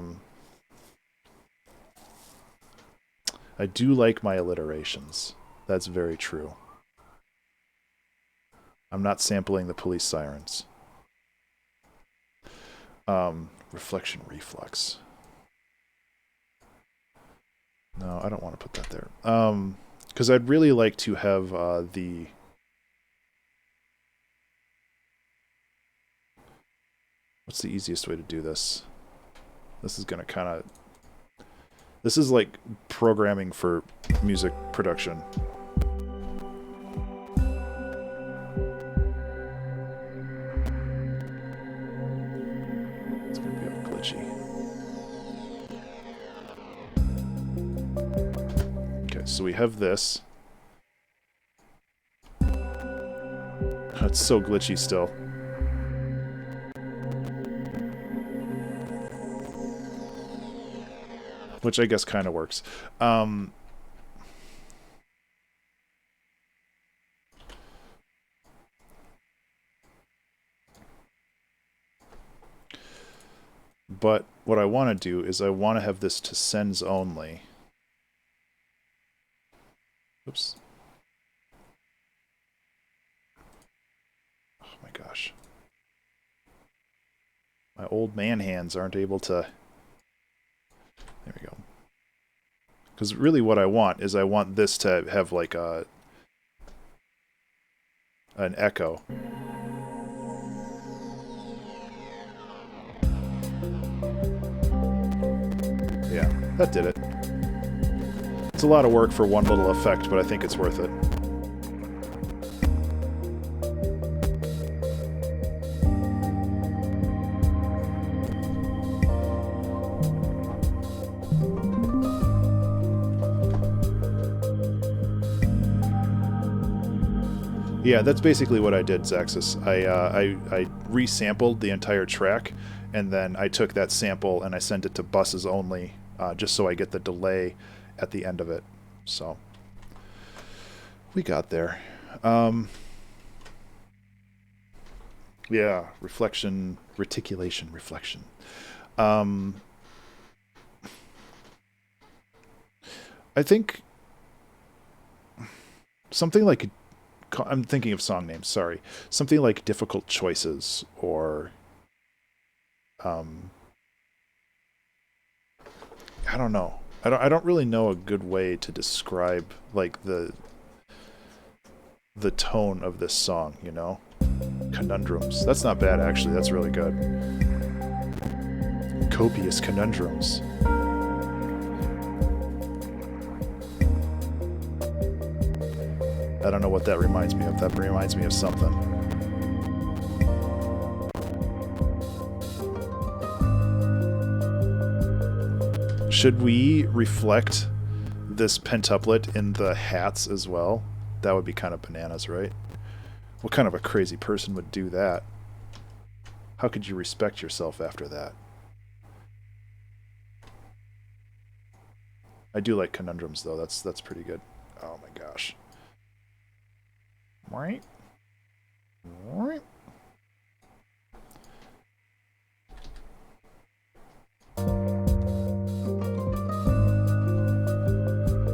do like my alliterations. That's very true. I'm not sampling the police sirens. Reflection reflux. No, I don't want to put that there. Because I'd really like to have the... What's the easiest way to do this? This is going to kind of... This is like programming for music production. It's going to be all glitchy. Okay, so we have this. It's so glitchy still. Which I guess kind of works. But what I want to do is I want to have this to sends only. Oops. Oh my gosh. My old man hands aren't able to... There we go. Because really what I want is I want this to have like an echo. Yeah, that did it. It's a lot of work for one little effect, but I think it's worth it. Yeah, that's basically what I did, Zaxxas. I resampled the entire track, and then I took that sample and I sent it to buses only, just so I get the delay at the end of it. So we got there. Yeah, reflection, reticulation, reflection. I think something like... I'm thinking of song names, sorry. Something like Difficult Choices, or... I don't know. I don't really know a good way to describe, like, the tone of this song, you know? Conundrums. That's not bad, actually. That's really good. Copious conundrums. I don't know what that reminds me of. That reminds me of something. Should we reflect this pentuplet in the hats as well? That would be kind of bananas, right? What kind of a crazy person would do that? How could you respect yourself after that? I do like conundrums, though. That's pretty good. Oh my gosh. Right. Right.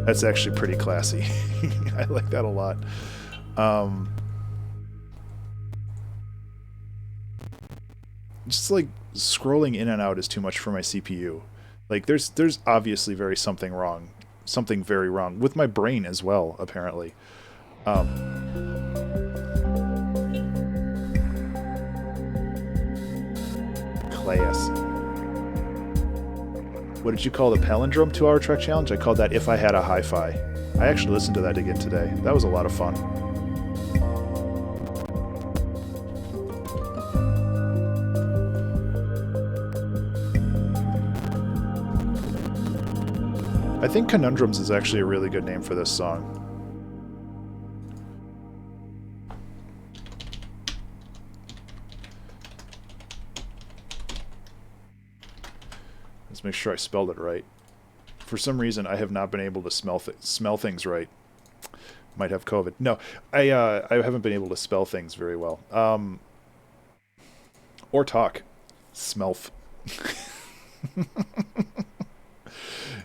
That's actually pretty classy. I like that a lot. Just like scrolling in and out is too much for my CPU. Like there's obviously something very wrong with my brain as well, apparently. Class. What did you call the palindrome 2-hour Trek challenge? I called that If I Had a Hi-Fi. I actually listened to that again today. That was a lot of fun. I think Conundrums is actually a really good name for this song. Let's make sure I spelled it right. For some reason, I have not been able to smell things right. Might have COVID. No, I haven't been able to spell things very well. Or talk. Smelf.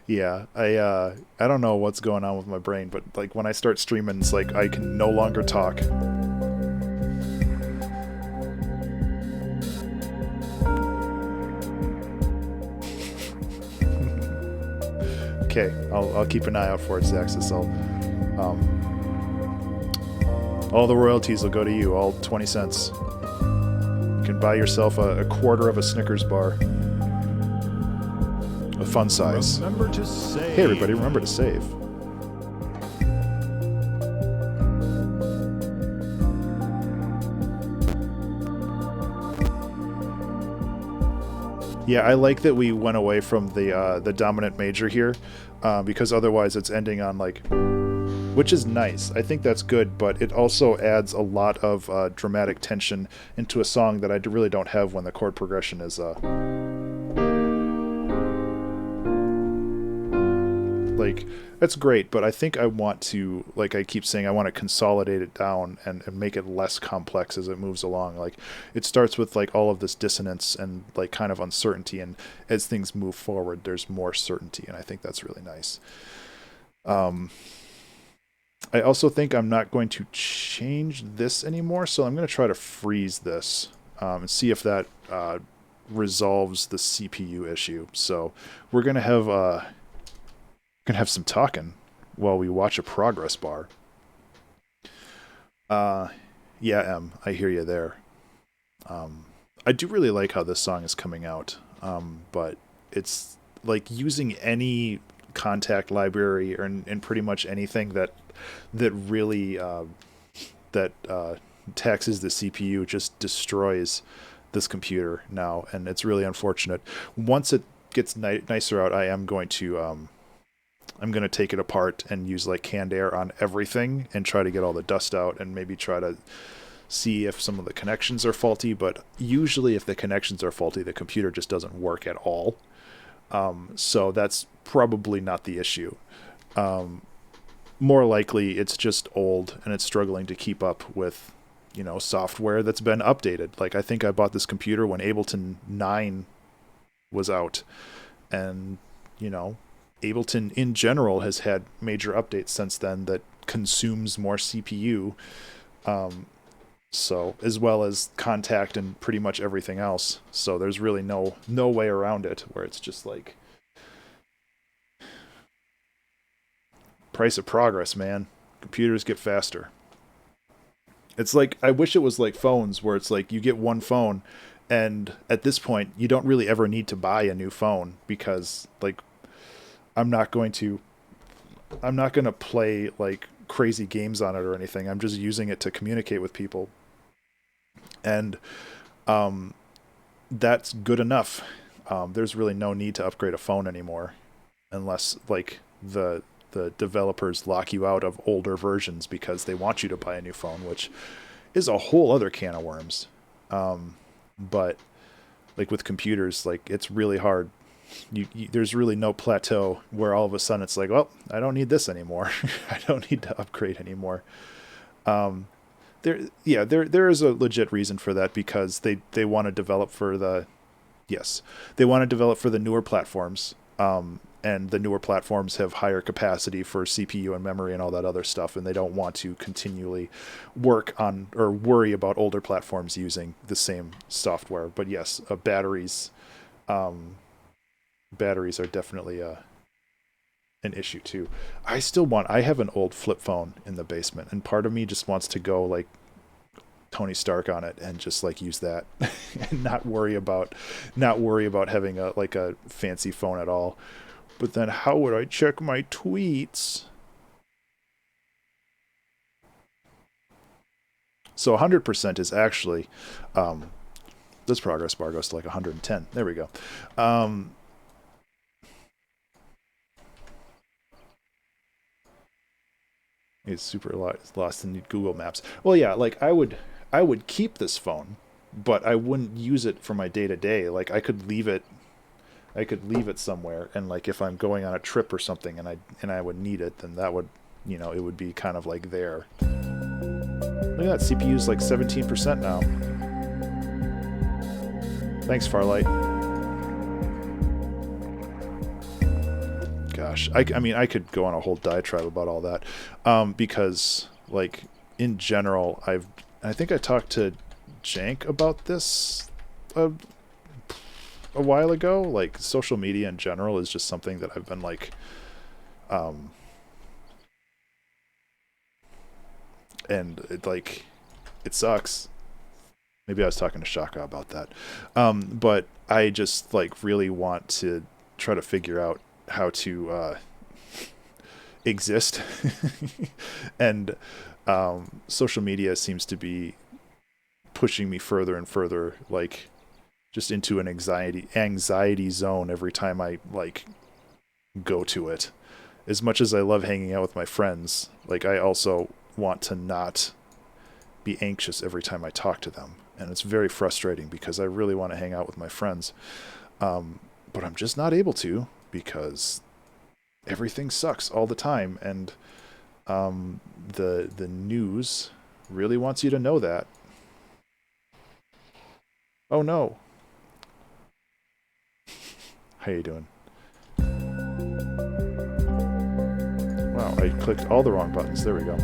Yeah, I don't know what's going on with my brain, but like when I start streaming, it's like I can no longer talk. Okay, I'll keep an eye out for it, Zaxxas. All the royalties will go to you, all 20 cents. You can buy yourself a quarter of a Snickers bar. A fun size. Remember to save. Hey everybody, remember to save. Yeah, I like that we went away from the dominant major here, because otherwise it's ending on like, which is nice. I think that's good, but it also adds a lot of dramatic tension into a song that I really don't have when the chord progression is like, that's great, but I think I want to, like I keep saying, I want to consolidate it down and make it less complex as it moves along. Like, it starts with like all of this dissonance and like kind of uncertainty, and as things move forward, there's more certainty, and I think that's really nice. I also think I'm not going to change this anymore, so I'm going to try to freeze this and see if that resolves the CPU issue. So we're going to have some talking while we watch a progress bar. Yeah, Em, I hear you there. I do really like how this song is coming out, but it's like using any contact library or in pretty much anything that really taxes the CPU just destroys this computer now, and it's really unfortunate. Once it gets nicer out, I am going to I'm going to take it apart and use like canned air on everything and try to get all the dust out and maybe try to see if some of the connections are faulty. But usually if the connections are faulty, the computer just doesn't work at all. So that's probably not the issue. More likely it's just old and it's struggling to keep up with, software that's been updated. Like, I think I bought this computer when Ableton 9 was out, and, Ableton in general has had major updates since then that consumes more CPU, so as well as Contact and pretty much everything else. So there's really no way around it, where it's just like price of progress, man. Computers get faster. It's like, I wish it was like phones, where it's like you get one phone and at this point you don't really ever need to buy a new phone, because like I'm not going to play like crazy games on it or anything. I'm just using it to communicate with people. And that's good enough. There's really no need to upgrade a phone anymore, unless like the developers lock you out of older versions because they want you to buy a new phone, which is a whole other can of worms. But like with computers, like it's really hard. There's really no plateau where all of a sudden it's like, well, I don't need this anymore. I don't need to upgrade anymore. There is a legit reason for that, because they want to develop for the newer platforms. and the newer platforms have higher capacity for CPU and memory and all that other stuff, and they don't want to continually work on or worry about older platforms using the same software. But yes, batteries are definitely an issue too. I have an old flip phone in the basement, and part of me just wants to go like Tony Stark on it and just like use that and not worry about having a fancy phone at all. But then how would I check my tweets? So 100% is actually this progress bar goes to like 110. There we go. It's super lost in Google Maps. Well, yeah, like I would keep this phone, but I wouldn't use it for my day-to-day. Like I could leave it somewhere, and like if I'm going on a trip or something and I would need it, then that would, it would be kind of like there. Look at that, CPU's like 17% now. Thanks, Farlight. Gosh, I mean, I could go on a whole diatribe about all that, because like in general, I think I talked to Jank about this a while ago. Like social media in general is just something that I've been like, and it sucks. Maybe I was talking to Shaka about that, but I just like really want to try to figure out how to exist. And social media seems to be pushing me further and further, like just into an anxiety zone every time I like go to it. As much as I love hanging out with my friends, like I also want to not be anxious every time I talk to them, and it's very frustrating because I really want to hang out with my friends, but I'm just not able to, because everything sucks all the time, and the news really wants you to know that. Oh no. How you doing? Wow, I clicked all the wrong buttons. There we go.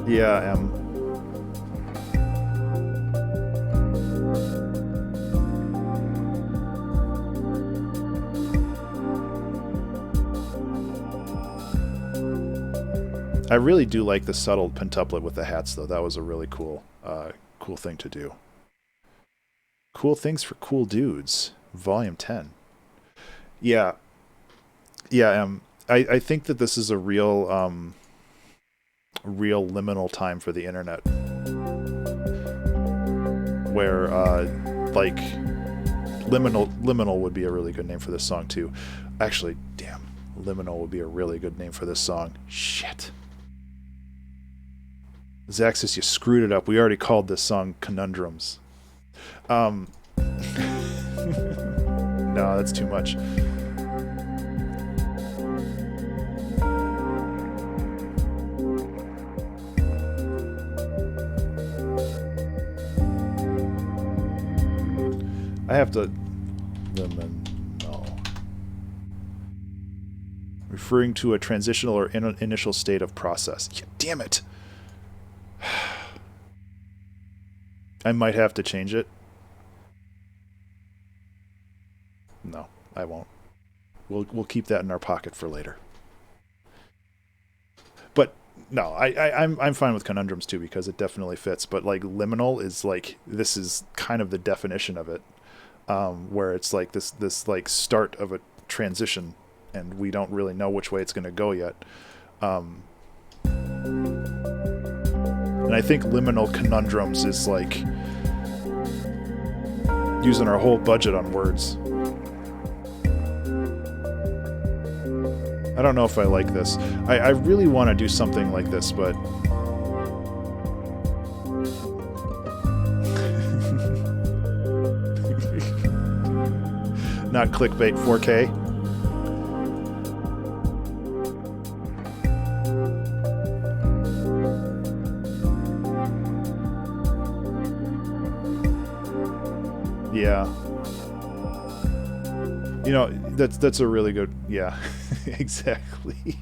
Yeah, I am. I really do like the subtle pentuplet with the hats, though. That was a really cool thing to do. Cool things for cool dudes, Volume 10. Yeah. I think that this is a real liminal time for the internet, where like liminal would be a really good name for this song too. Actually, damn, liminal would be a really good name for this song. Shit. Zaxxus, you screwed it up. We already called this song Conundrums. No, that's too much. I have to... No. Referring to a transitional or initial state of process. Yeah, damn it! I might have to change it. No, I won't. We'll keep that in our pocket for later. But no, I'm fine with Conundrums too, because it definitely fits. But like liminal is like, this is kind of the definition of it, where it's like this like start of a transition, and we don't really know which way it's going to go yet. And I think liminal conundrums is like using our whole budget on words. I don't know if I like this. I really want to do something like this, but not clickbait 4K. Yeah. You know, that's a really good, yeah, exactly.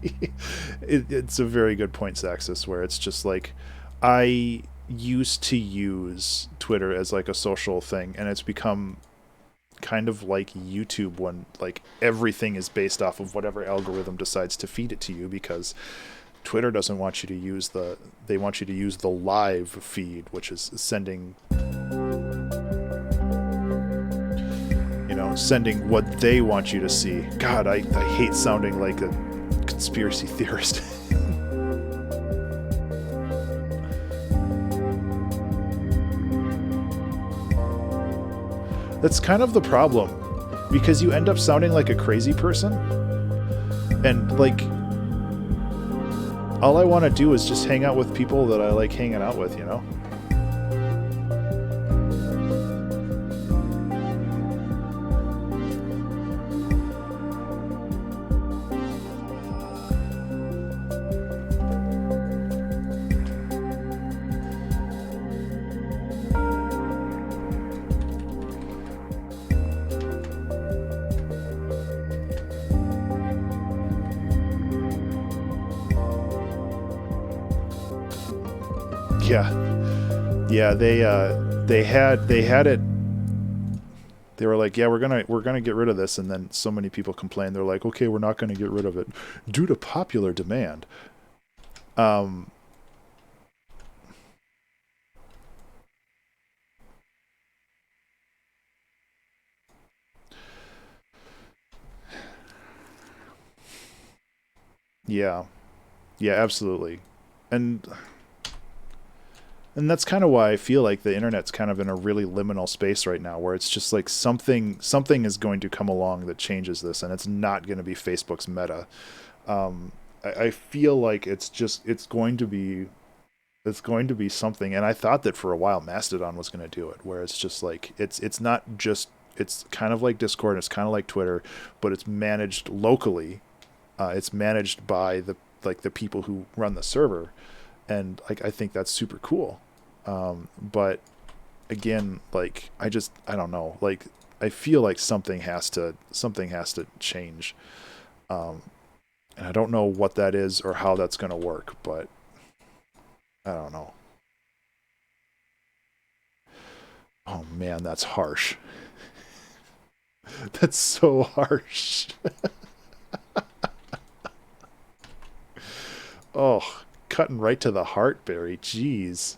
It's a very good point, Saxis, where it's just like, I used to use Twitter as like a social thing, and it's become kind of like YouTube when like everything is based off of whatever algorithm decides to feed it to you, because Twitter doesn't want you to use they want you to use the live feed, which is sending sending what they want you to see. God, I hate sounding like a conspiracy theorist. That's kind of the problem, because you end up sounding like a crazy person, and like all I want to do is just hang out with people that I like hanging out with, you know? Yeah, they had it. They were like, yeah, we're gonna get rid of this, and then so many people complained. They're like, okay, we're not gonna get rid of it due to popular demand. Yeah, absolutely, and that's kind of why I feel like the internet's kind of in a really liminal space right now, where it's just like something is going to come along that changes this, and it's not going to be Facebook's meta. I feel like it's going to be something, and I thought that for a while Mastodon was going to do it, where it's just like it's not just, it's kind of like Discord, it's kind of like Twitter, but it's managed locally. It's managed by the people who run the server. And like, I think that's super cool. But again, like, I don't know, like, I feel like something has to change. And I don't know what that is or how that's going to work, but I don't know. Oh man, that's harsh. That's so harsh. Oh, cutting right to the heart, Barry. Jeez.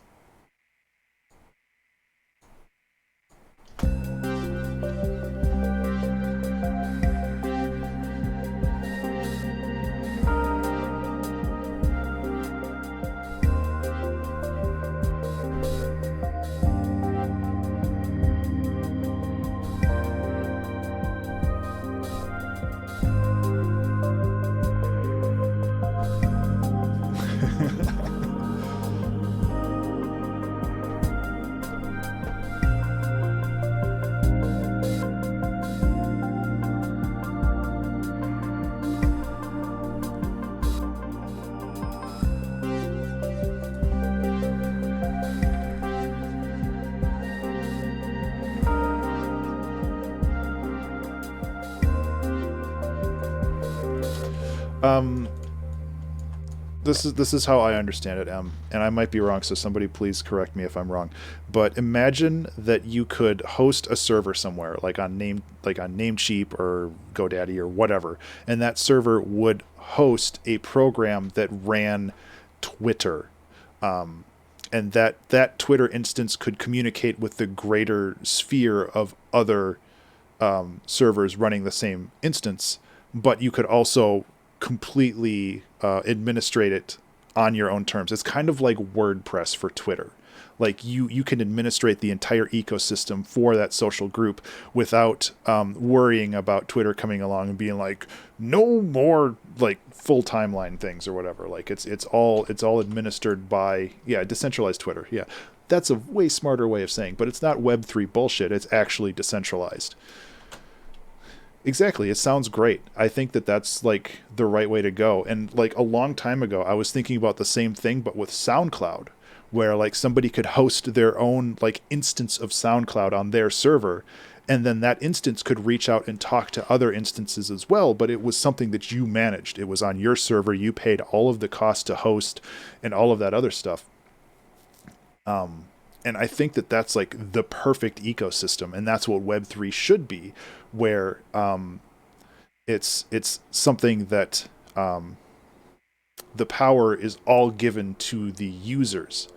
This is how I understand it, Em, and I might be wrong, so somebody please correct me if I'm wrong. But imagine that you could host a server somewhere, like on Namecheap or GoDaddy or whatever, and that server would host a program that ran Twitter, and that Twitter instance could communicate with the greater sphere of other servers running the same instance, but you could also completely administrate it on your own terms. It's kind of like WordPress for Twitter. Like you can administrate the entire ecosystem for that social group without worrying about Twitter coming along and being like, no more like full timeline things or whatever. Like it's all administered by decentralized Twitter. Yeah, that's a way smarter way of saying, but it's not Web3 bullshit. It's actually decentralized. Exactly. It sounds great. I think that that's like the right way to go. And like a long time ago, I was thinking about the same thing, but with SoundCloud, where like somebody could host their own like instance of SoundCloud on their server. And then that instance could reach out and talk to other instances as well. But it was something that you managed. It was on your server. You paid all of the cost to host and all of that other stuff. And I think that that's like the perfect ecosystem. And that's what Web3 should be, where it's something that the power is all given to the users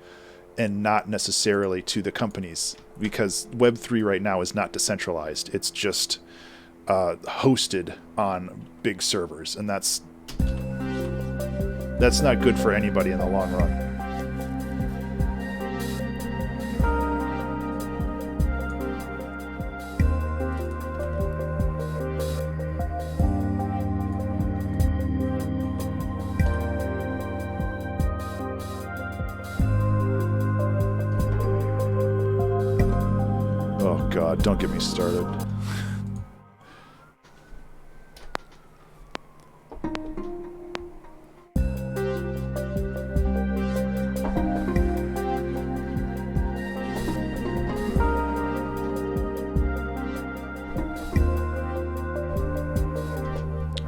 and not necessarily to the companies, because Web3 right now is not decentralized. It's just hosted on big servers, and that's not good for anybody in the long run. Oh God, don't get me started.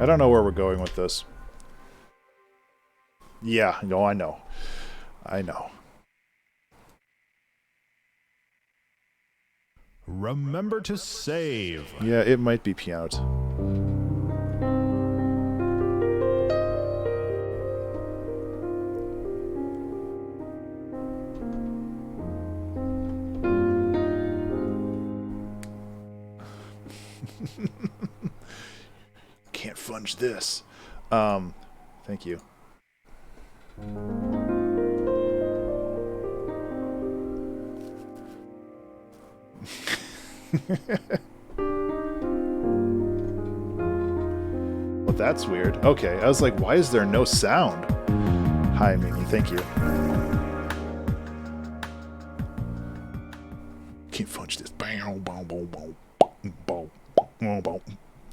I don't know where we're going with this. Yeah, no, I know. I know. Remember to save. Yeah, it might be piano. Can't fudge this. Thank you. Well, that's weird. Okay, I was like, why is there no sound? Hi, Mimi. Thank you. Can't fudge this.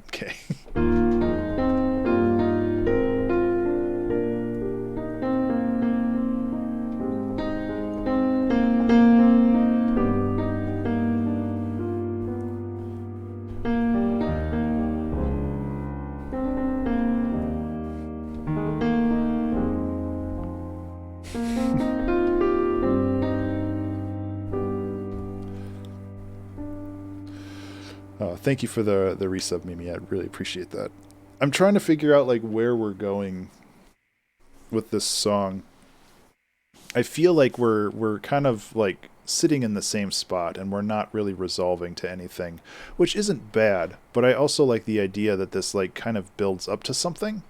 Okay. Thank you for the resub, Mimi. I really appreciate that. I'm trying to figure out like where we're going with this song. I feel like we're kind of like sitting in the same spot and we're not really resolving to anything, which isn't bad, but I also like the idea that this like kind of builds up to something.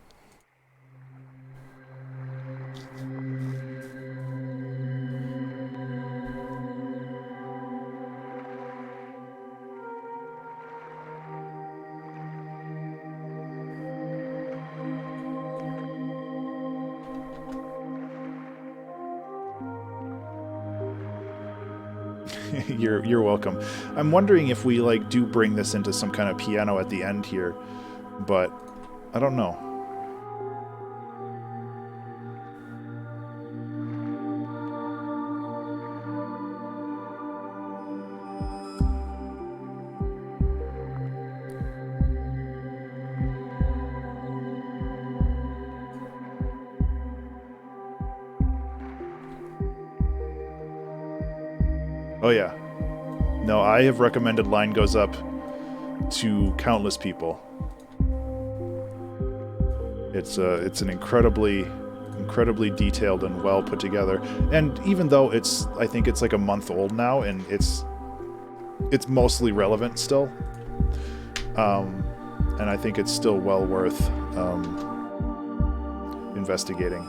You're welcome. I'm wondering if we like do bring this into some kind of piano at the end here, but I don't know. Oh yeah. No, I have recommended Line Goes Up to countless people. It's an incredibly detailed and well put together. And even though I think it's like a month old now, and it's mostly relevant still. And I think it's still well worth investigating.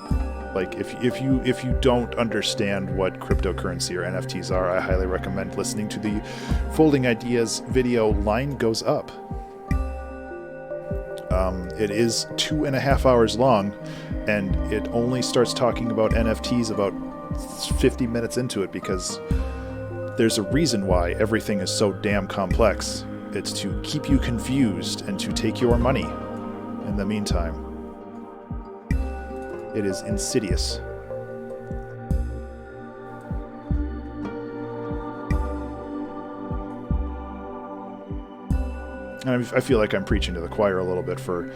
Like if you don't understand what cryptocurrency or NFTs are, I highly recommend listening to the Folding Ideas video Line Goes Up. It is 2.5 hours long, and it only starts talking about NFTs about 50 minutes into it, because there's a reason why everything is so damn complex. It's to keep you confused and to take your money. In the meantime, it is insidious. And I feel like I'm preaching to the choir a little bit for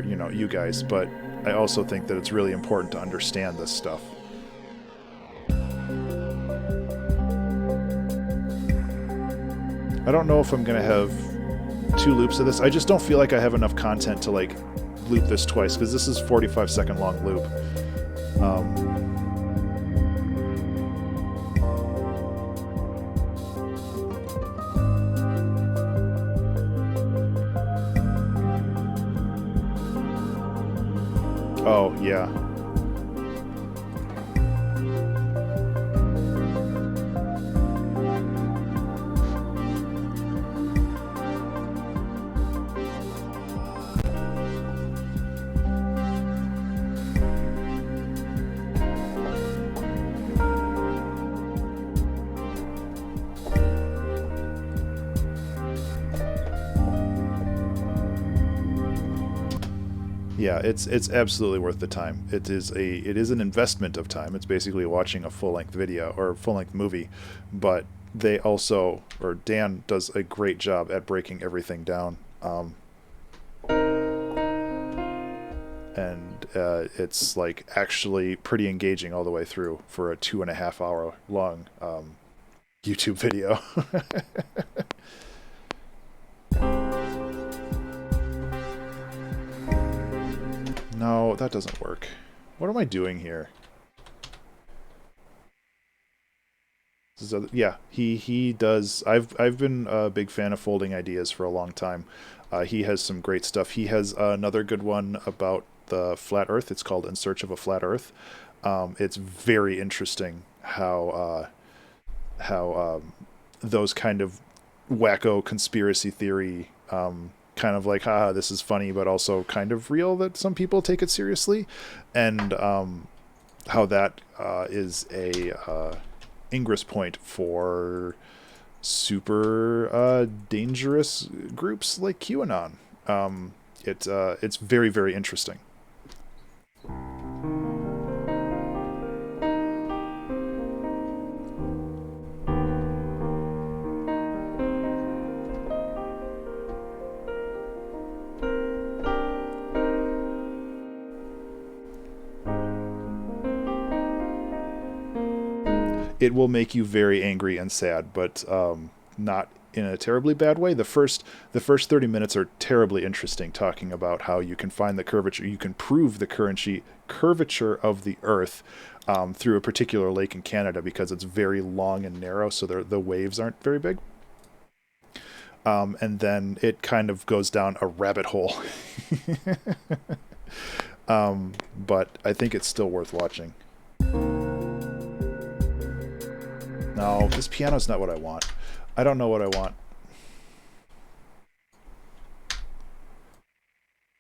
you know, you guys, but I also think that it's really important to understand this stuff. I don't know if I'm going to have 2 loops of this. I just don't feel like I have enough content to, like, loop this twice, because this is 45-second long loop. Oh, yeah. Yeah, it's absolutely worth the time. It is an investment of time. It's basically watching a full-length video or full-length movie, but they also, or Dan does a great job at breaking everything down. And it's like actually pretty engaging all the way through for a 2.5 hour long YouTube video. No, that doesn't work. What am I doing here? Yeah, he does. I've been a big fan of Folding Ideas for a long time. He has some great stuff. He has another good one about the flat Earth. It's called In Search of a Flat Earth. It's very interesting how those kind of wacko conspiracy theory kind of like, haha, this is funny, but also kind of real that some people take it seriously, and how that is a ingress point for super dangerous groups like QAnon. It's very, very interesting. It will make you very angry and sad, but not in a terribly bad way. The first 30 minutes are terribly interesting, talking about how you can find the curvature, you can prove the curvature of the Earth through a particular lake in Canada, because it's very long and narrow, so the waves aren't very big. And then it kind of goes down a rabbit hole. But I think it's still worth watching. No, this piano's not what I want. I don't know what I want.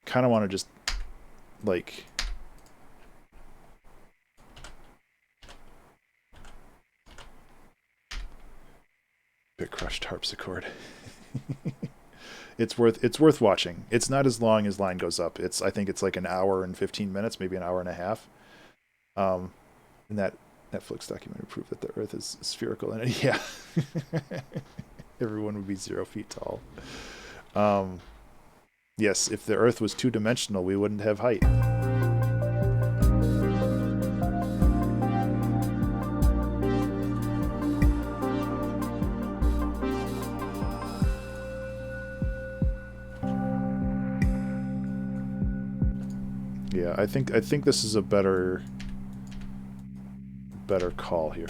Kind of want to just, like... Bit crushed harpsichord. It's worth watching. It's not as long as Line Goes Up. I think it's like an hour and 15 minutes, maybe an hour and a half. And that Netflix documentary proved that the Earth is spherical, and yeah, everyone would be 0 feet tall. Yes, if the Earth was 2-dimensional, we wouldn't have height. Yeah, I think this is a better call here.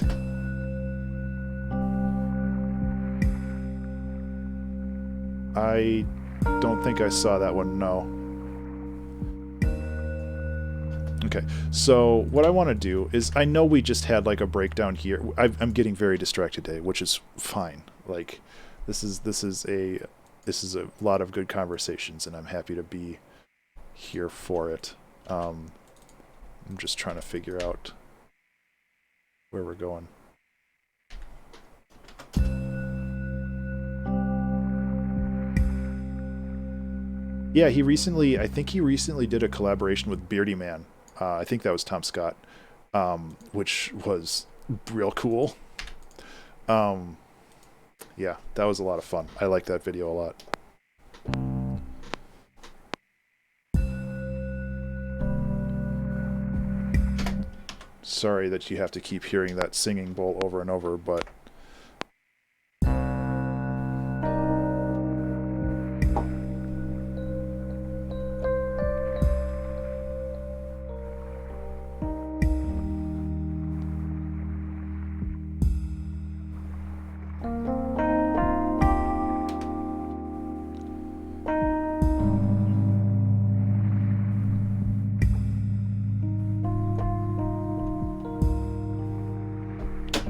I don't think I saw that one, no. Okay, so what I want to do is, I know we just had like a breakdown here. I'm getting very distracted today, which is fine. Like, this is a lot of good conversations, and I'm happy to be here for it. I'm just trying to figure out where we're going. Yeah, I think he recently did a collaboration with Beardy Man. I think that was Tom Scott, which was real cool. Yeah, that was a lot of fun. I like that video a lot. Sorry that you have to keep hearing that singing bowl over and over, but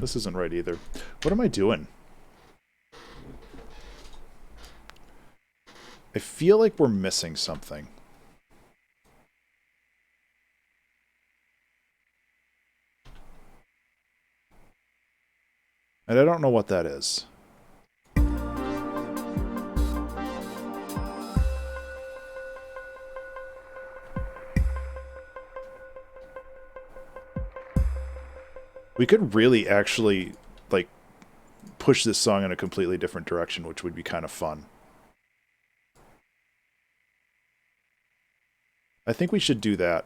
this isn't right either. What am I doing? I feel like we're missing something. And I don't know what that is. We could really actually, like, push this song in a completely different direction, which would be kind of fun. I think we should do that.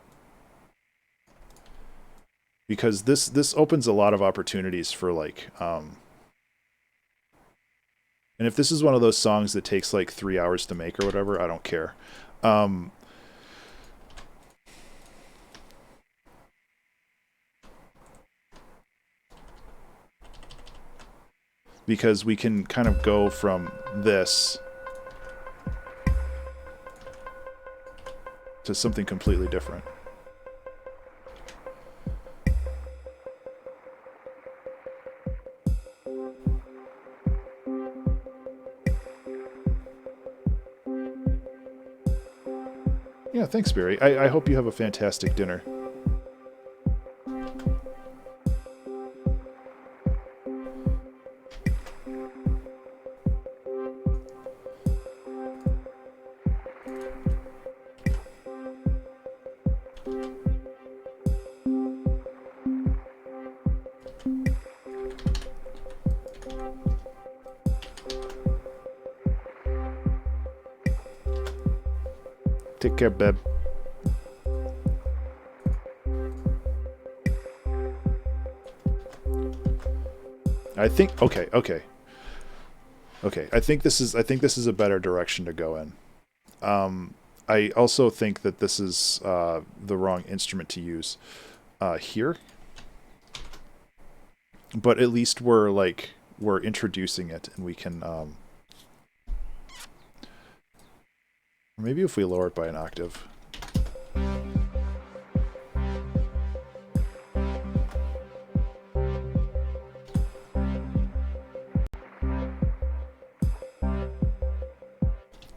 Because this opens a lot of opportunities for, like, and if this is one of those songs that takes, like, 3 hours to make or whatever, I don't care. Because we can kind of go from this to something completely different. Yeah, thanks, Barry. I hope you have a fantastic dinner. Take care, babe. I think okay. I think this is a better direction to go in. I also think that this is the wrong instrument to use here. But at least we're introducing it, and we can maybe if we lower it by an octave.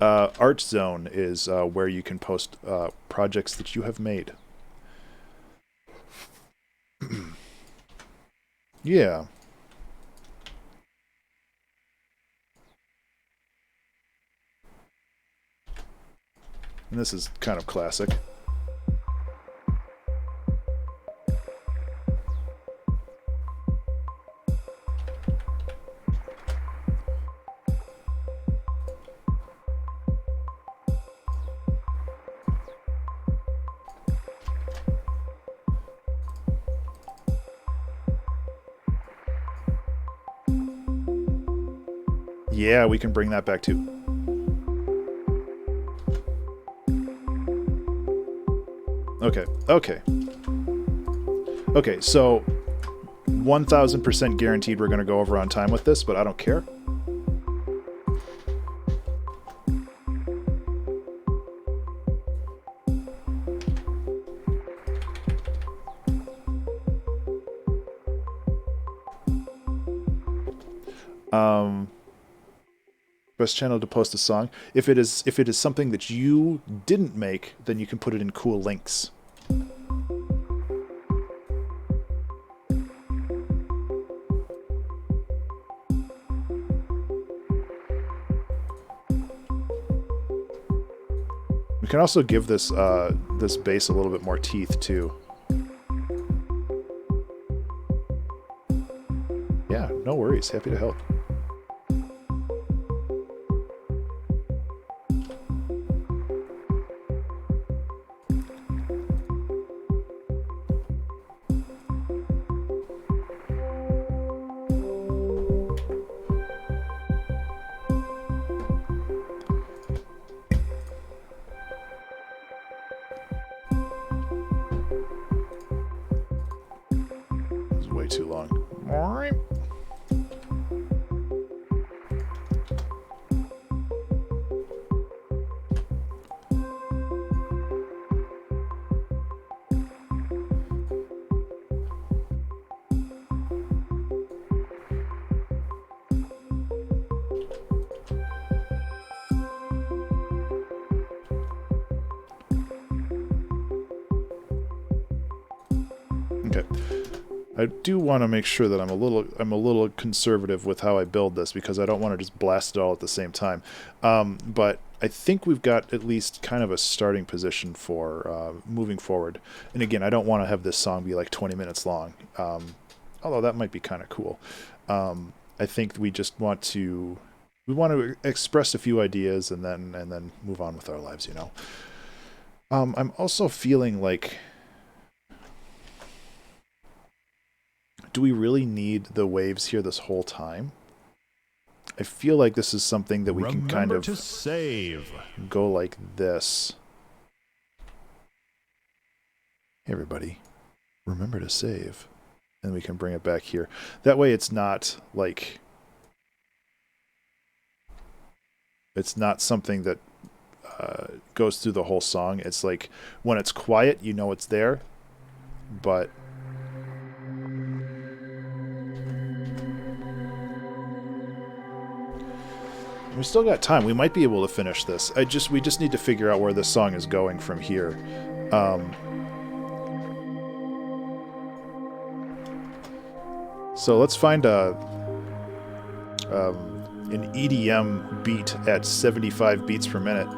Art Zone is where you can post projects that you have made. Yeah. And this is kind of classic. Yeah, we can bring that back too. Okay, so 1000% guaranteed we're going to go over on time with this, but I don't care. Best channel to post a song. If it is something that you didn't make, then you can put it in cool links. We can also give this this bass a little bit more teeth too. Yeah, no worries. Happy to help. This is way too long. Okay. I do want to make sure that I'm a little conservative with how I build this, because I don't want to just blast it all at the same time. But I think we've got at least kind of a starting position for moving forward. And again, I don't want to have this song be like 20 minutes long, although that might be kind of cool. I think we just want to express a few ideas and then move on with our lives, you know. I'm also feeling like, do we really need the waves here this whole time? I feel like this is something that we can kind of to save. Go like this. Hey everybody, remember to save. And we can bring it back here. That way it's not like, it's not something that goes through the whole song. It's like when it's quiet, you know it's there, but we still got time. We might be able to finish this. We just need to figure out where this song is going from here. So let's find an EDM beat at 75 beats per minute.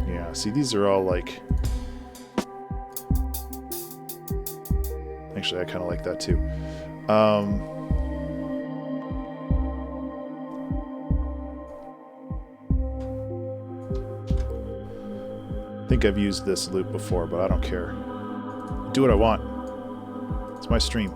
Yeah, see, these are all like... Actually, I kind of like that too. I think I've used this loop before, but I don't care. Do what I want. It's my stream.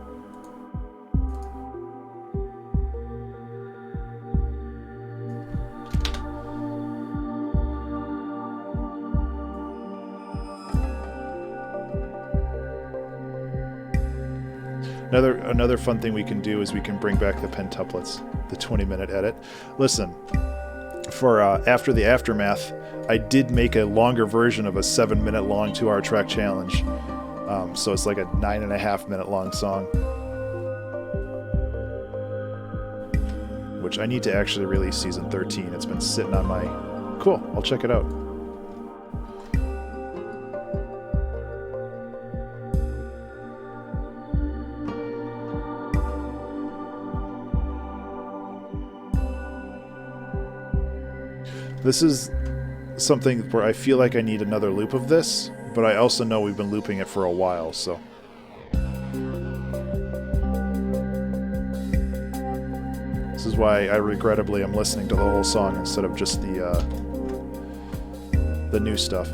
Another fun thing we can do is we can bring back the pentuplets, the 20-minute edit. Listen, for After the Aftermath, I did make a longer version of a 7-minute long 2-hour track challenge. So it's like a 9.5-minute long song. Which I need to actually release season 13. It's been sitting on my... Cool, I'll check it out. This is something where I feel like I need another loop of this, but I also know we've been looping it for a while, so... This is why I regrettably am listening to the whole song instead of just the new stuff.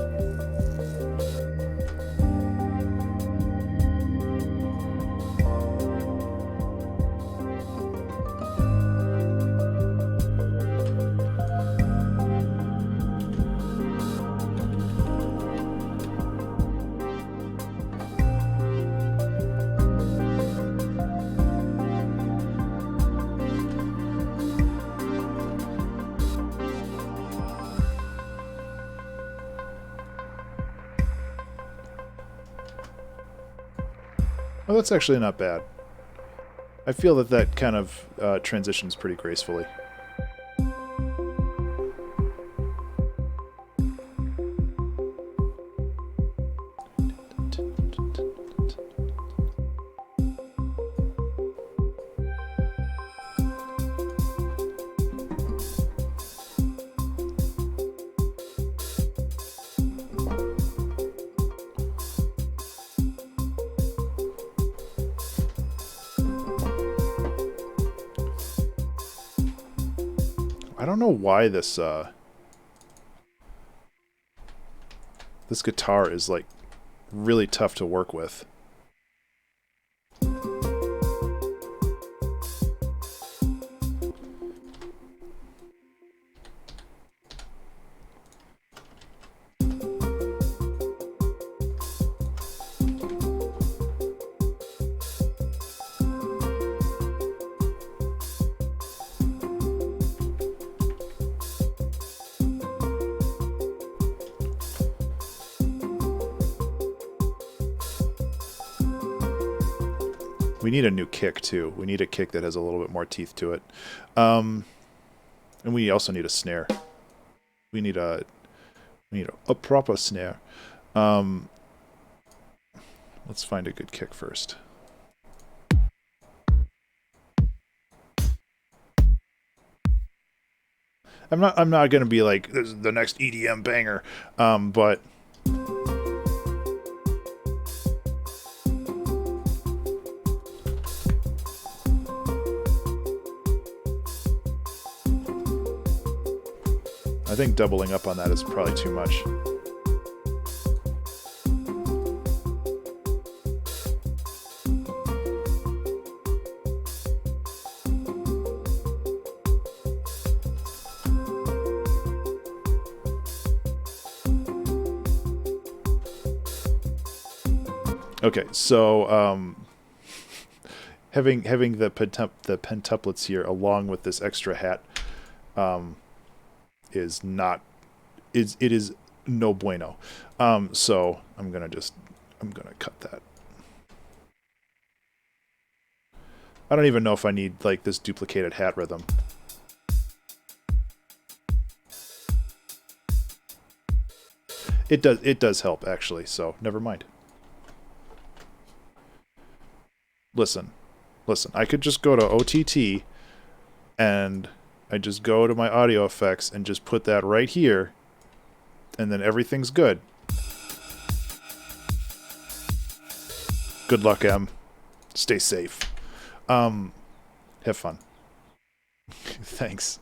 Well, that's actually not bad. I feel that kind of transitions pretty gracefully. I don't know why this this guitar is like really tough to work with. We need a new kick, too. We need a kick that has a little bit more teeth to it. And we also need a snare. We need a proper snare. Let's find a good kick first. I'm not going to be like, this is the next EDM banger, but... I think doubling up on that is probably too much. Okay, so having the pentuplets here along with this extra hat is no bueno. So I'm gonna cut that. I don't even know if I need like this duplicated hat rhythm. It does help actually, so never mind. Listen, I could just go to OTT and I just go to my audio effects and just put that right here, and then everything's good. Good luck, Em. Stay safe. Have fun. Thanks.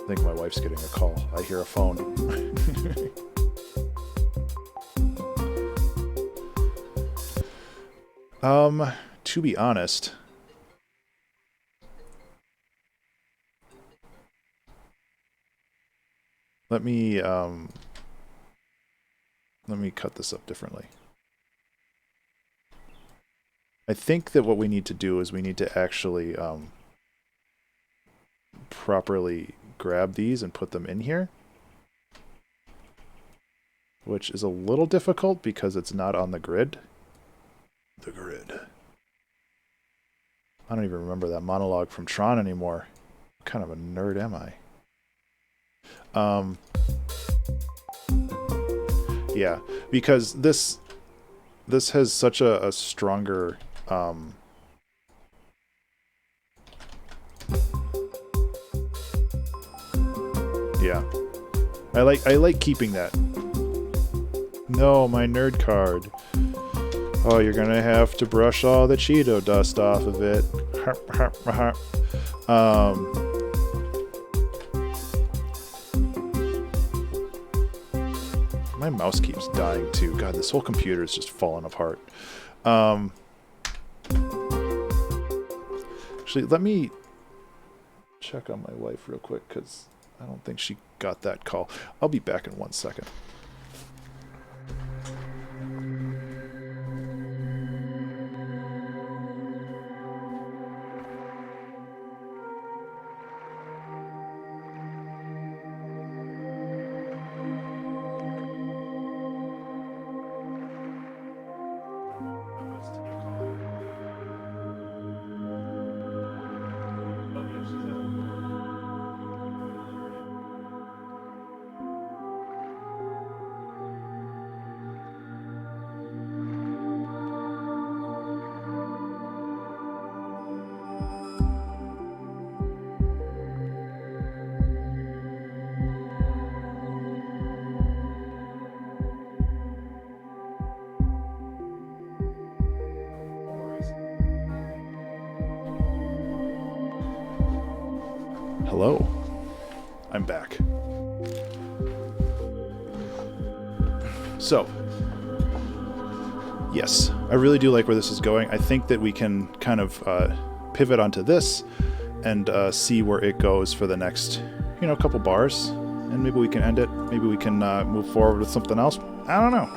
I think my wife's getting a call. I hear a phone. To be honest, let me cut this up differently. I think that what we need to do is we need to actually properly grab these and put them in here, which is a little difficult because it's not on the grid. The grid. I don't even remember that monologue from Tron anymore. What kind of a nerd am I? Yeah, because this has such a stronger yeah. I like keeping that. No, my nerd card. Oh, you're gonna have to brush all the Cheeto dust off of it. My mouse keeps dying too. God, this whole computer is just falling apart. Actually, let me check on my wife real quick because I don't think she got that call. I'll be back in 1 second. Hello. I'm back. So, yes, I really do like where this is going. I think that we can kind of pivot onto this and see where it goes for the next, couple bars. And maybe we can end it. Maybe we can move forward with something else. I don't know.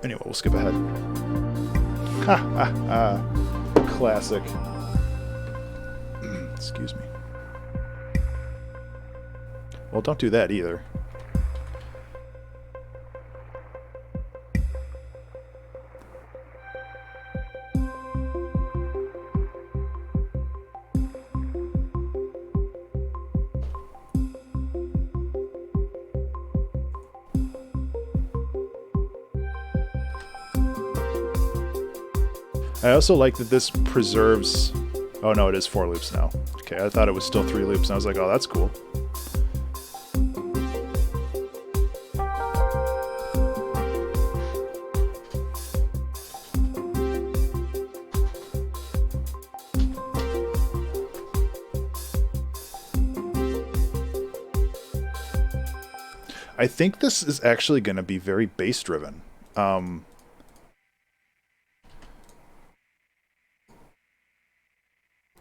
Anyway, we'll skip ahead. Ha ha ha. Classic. Excuse me. Well, don't do that either. I also like that this preserves... Oh no, it is 4 loops now. Okay, I thought it was still 3 loops, and I was like, oh, that's cool. I think this is actually going to be very bass-driven.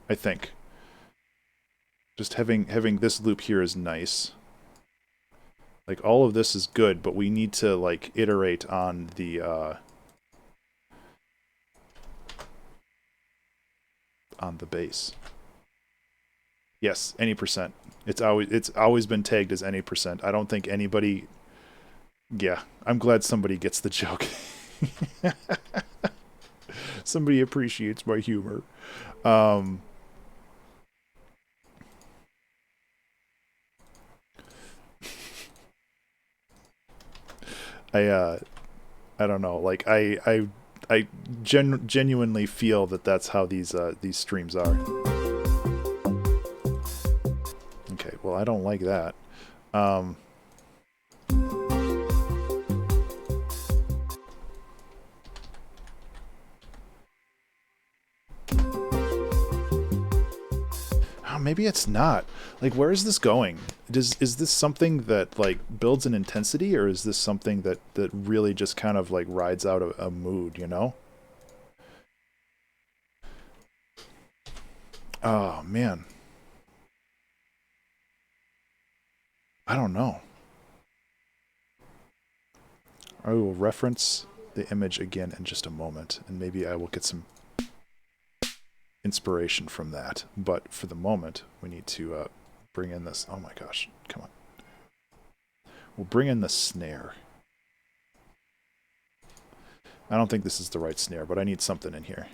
I think. Just having this loop here is nice. Like, all of this is good, but we need to, like, iterate on the bass. Yes, any percent. It's always been tagged as any percent. I don't think anybody... Yeah, I'm glad somebody gets the joke. Somebody appreciates my humor. I don't know. Like I genuinely feel that that's how these streams are. Okay, well, I don't like that. Oh, maybe it's not. Like, where is this going? Is this something that, like, builds an intensity, or is this something that really just kind of, like, rides out a mood, you know? Oh, man. I don't know. I will reference the image again in just a moment, and maybe I will get some inspiration from that. But for the moment, we need to bring in this. Oh my gosh, come on. We'll bring in the snare. I don't think this is the right snare, but I need something in here.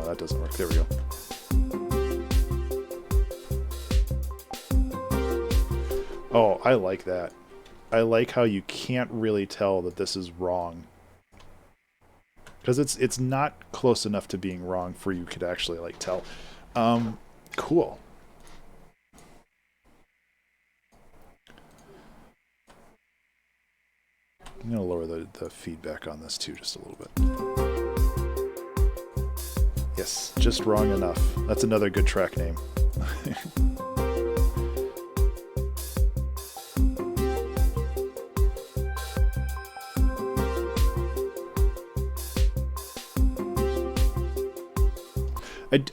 That doesn't work. There we go. Oh, I like that. I like how you can't really tell that this is wrong. Because it's not close enough to being wrong for you could actually, like, tell. Cool. I'm going to lower the feedback on this, too, just a little bit. Yes, just wrong enough. That's another good track name.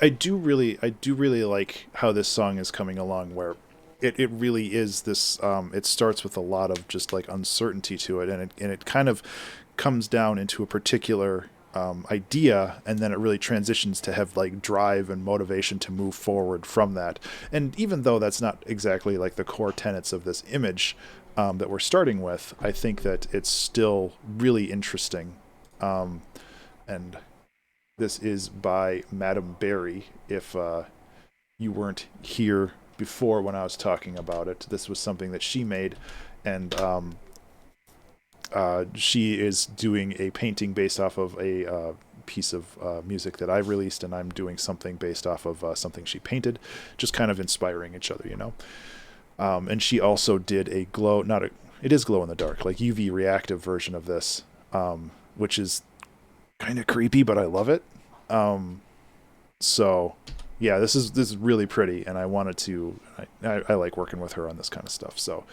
I do really like how this song is coming along, where it really is this it starts with a lot of just like uncertainty to it, and it kind of comes down into a particular idea, and then it really transitions to have like drive and motivation to move forward from that. And even though that's not exactly like the core tenets of this image that we're starting with, I think that it's still really interesting. And this is by Madame Berry. If you weren't here before when I was talking about it, this was something that she made, and she is doing a painting based off of a piece of music that I've released, and I'm doing something based off of something she painted, just kind of inspiring each other, you know. And she also did a glow, it is glow in the dark, like UV reactive version of this, which is kind of creepy, but I love it. So yeah, this is really pretty, and I wanted to, I like working with her on this kind of stuff. So,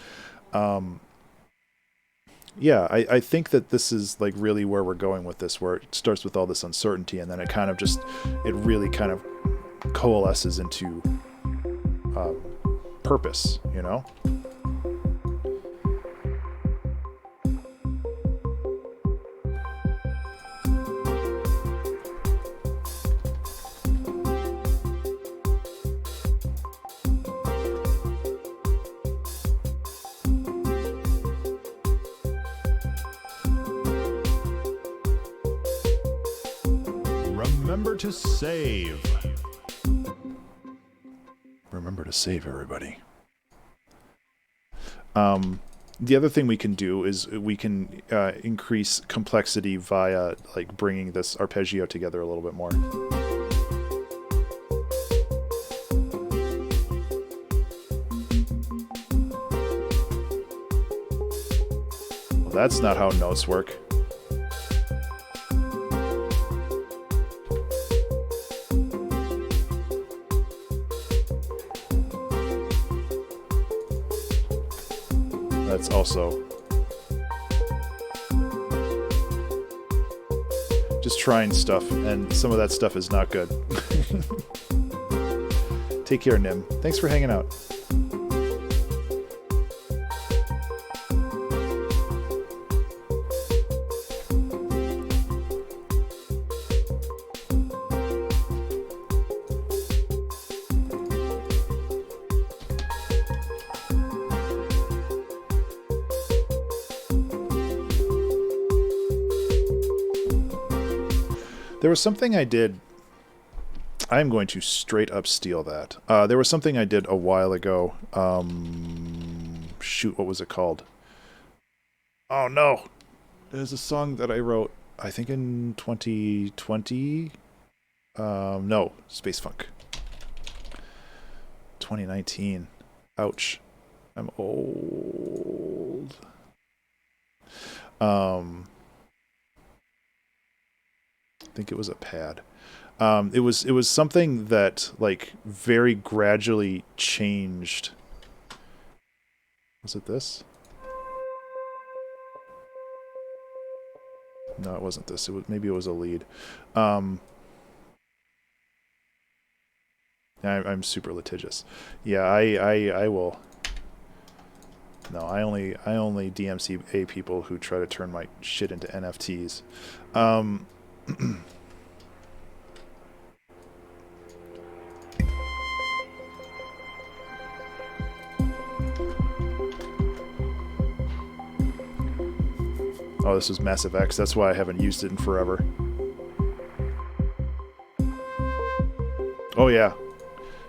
yeah, I think that this is like really where we're going with this, where it starts with all this uncertainty, and then it kind of just, it really kind of coalesces into purpose, you know? Remember to save. Remember to save, everybody. The other thing we can do is we can increase complexity via like bringing this arpeggio together a little bit more. Well, that's not how notes work. That's also just trying stuff, and some of that stuff is not good. Take care, Nim. Thanks for hanging out. There was something I did. I'm going to straight up steal that. There was something I did a while ago. Shoot, what was it called? Oh no! There's a song that I wrote, I think in 2020. No, Space Funk. 2019. Ouch. I'm old. I think it was a pad. It was something that like very gradually changed. Was it this? No, it wasn't this. Maybe it was a lead. I'm super litigious. Yeah, I will. No, I only DMCA people who try to turn my shit into NFTs. Oh, this was Massive X. That's why I haven't used it in forever. Oh yeah,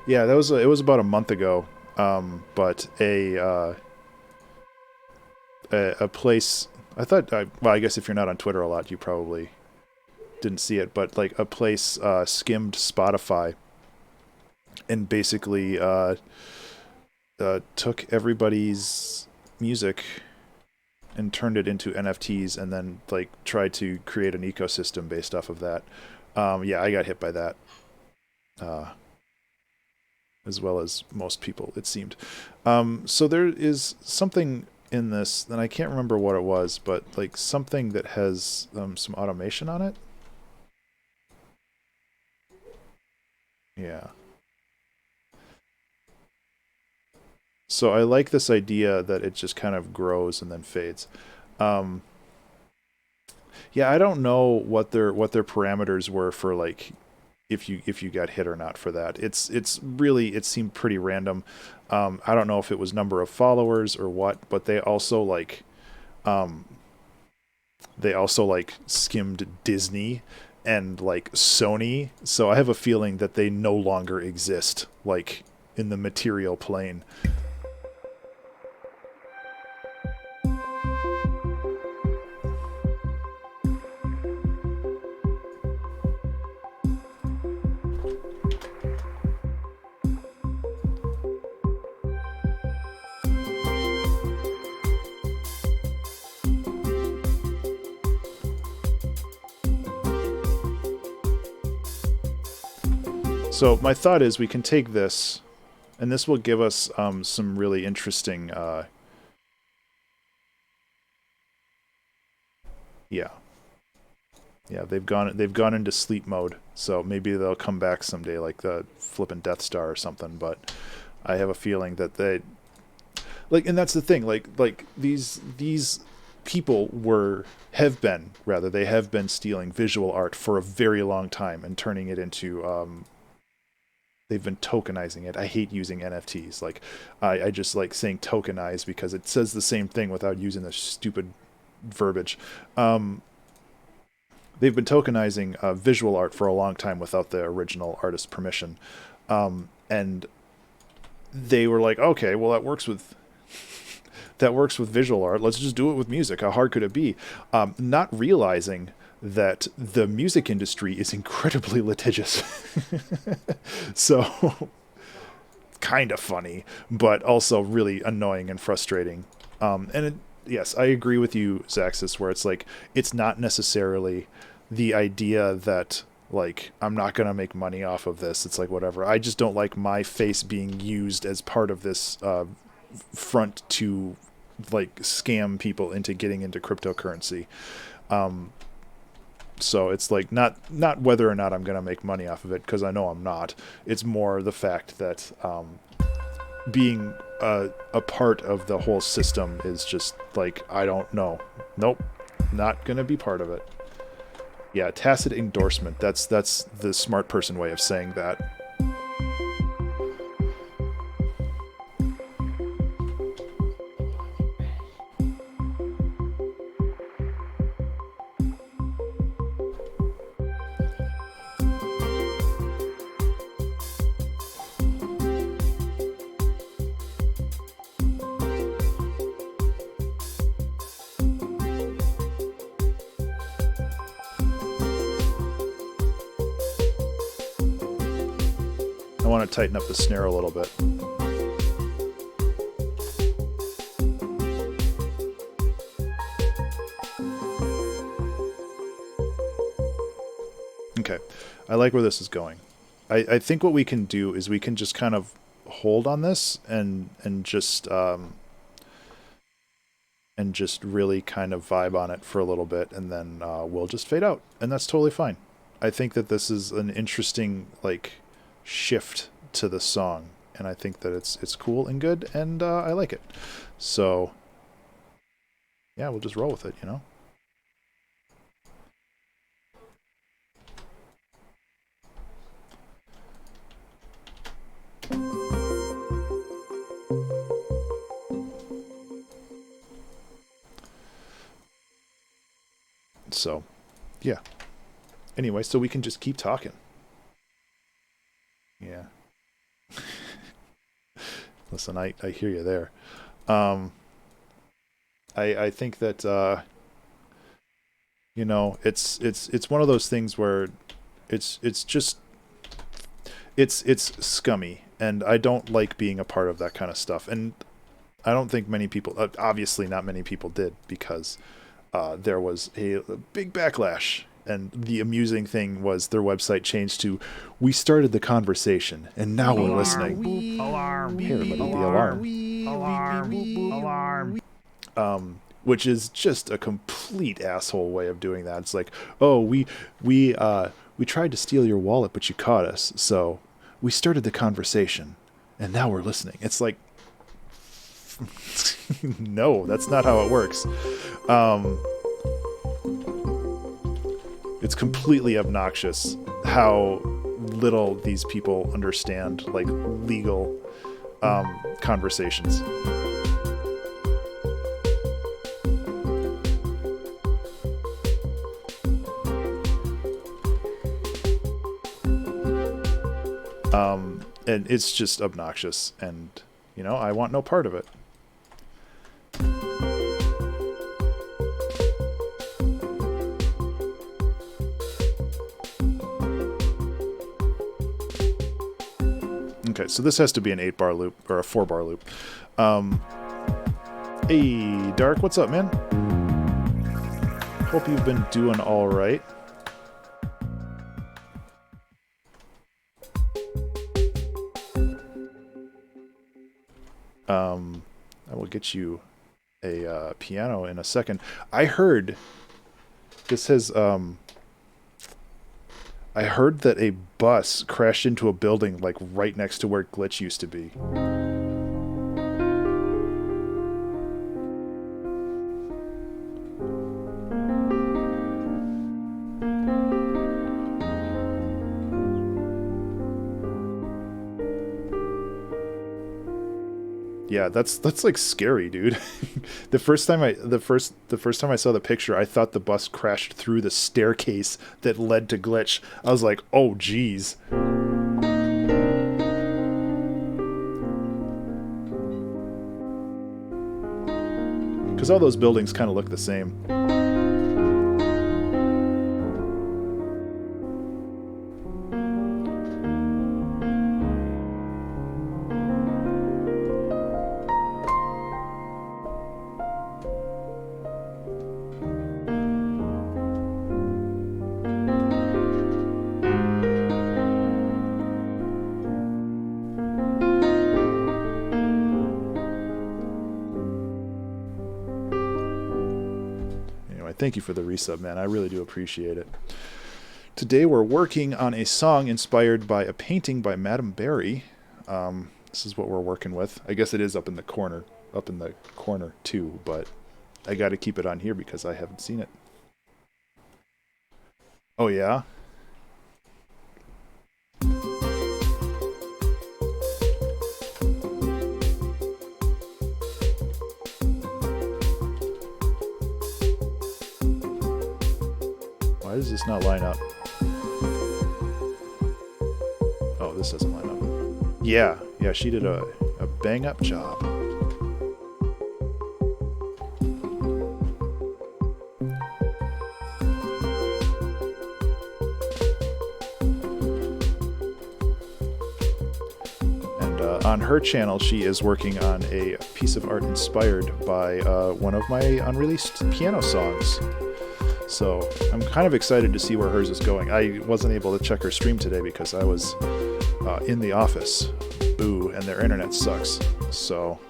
yeah. It was about a month ago. But a place. I thought. Well, I guess if you're not on Twitter a lot, you probably didn't see it. But like a place skimmed Spotify and basically took everybody's music and turned it into NFTs, and then like tried to create an ecosystem based off of that. Yeah, I got hit by that, as well as most people, it seemed. So there is something in this, and I can't remember what it was, but like something that has some automation on it. Yeah. So I like this idea that it just kind of grows and then fades. Yeah, I don't know what their parameters were for like if you got hit or not for that. It's really, it seemed pretty random. I don't know if it was number of followers or what, but they also like skimmed Disney and like Sony. So I have a feeling that they no longer exist like in the material plane. So my thought is we can take this, and this will give us some really interesting... yeah. Yeah, they've gone into sleep mode, so maybe they'll come back someday, like the flippin' Death Star or something. But I have a feeling that they, like, and that's the thing, like these people have been stealing visual art for a very long time and turning it into they've been tokenizing it. I hate using NFTs. Like, I just like saying tokenize because it says the same thing without using the stupid verbiage. They've been tokenizing visual art for a long time without the original artist's permission. And they were like, okay, well, that works with visual art. Let's just do it with music. How hard could it be? Not realizing that the music industry is incredibly litigious. So kind of funny, but also really annoying and frustrating. Yes, I agree with you, Zaxis, where it's like, it's not necessarily the idea that, like, I'm not going to make money off of this. It's like, whatever. I just don't like my face being used as part of this front to, like, scam people into getting into cryptocurrency. So it's like, not whether or not I'm going to make money off of it, because I know I'm not. It's more the fact that being a part of the whole system is just like, I don't know. Nope, not going to be part of it. Yeah, tacit endorsement. That's the smart person way of saying that. I want to tighten up the snare a little bit. Okay, I like where this is going. I think what we can do is we can just kind of hold on this and just really kind of vibe on it for a little bit, and then we'll just fade out, and that's totally fine. I think that this is an interesting, like, shift to the song, and I think that it's cool and good, and I like it. So yeah, we'll just roll with it, you know. So yeah, anyway, so we can just keep talking. Yeah. Listen, I hear you there. I think that you know, it's one of those things where it's scummy, and I don't like being a part of that kind of stuff. And I don't think many people, obviously not many people did, because there was a big backlash. And the amusing thing was their website changed to, "We started the conversation, and now we're listening." Alarm. Hey, everybody, the alarm. Alarm. Which is just a complete asshole way of doing that. It's like, oh, we tried to steal your wallet, but you caught us. So we started the conversation, and now we're listening. It's like, no, that's not how it works. It's completely obnoxious how little these people understand, like, legal conversations. And it's just obnoxious, and, you know, I want no part of it. Okay, so this has to be an 8-bar loop, or a 4-bar loop. Hey, Dark, what's up, man? Hope you've been doing all right. I will get you a piano in a second. I heard this has I heard that a bus crashed into a building like right next to where Glitch used to be. Yeah, that's like scary, dude. The first time I saw the picture, I thought the bus crashed through the staircase that led to Glitch. I was like, "Oh, geez." Because all those buildings kind of look the same. Thank you for the resub, man. I really do appreciate it. Today we're working on a song inspired by a painting by Madame Barry. This is what we're working with. I guess it is up in the corner too, but I got to keep it on here because I haven't seen it. Oh yeah? Why does this not line up? Oh, this doesn't line up. Yeah, she did a bang-up job. And on her channel, she is working on a piece of art inspired by one of my unreleased piano songs. So I'm kind of excited to see where hers is going. I wasn't able to check her stream today because I was in the office. Boo, and their internet sucks. So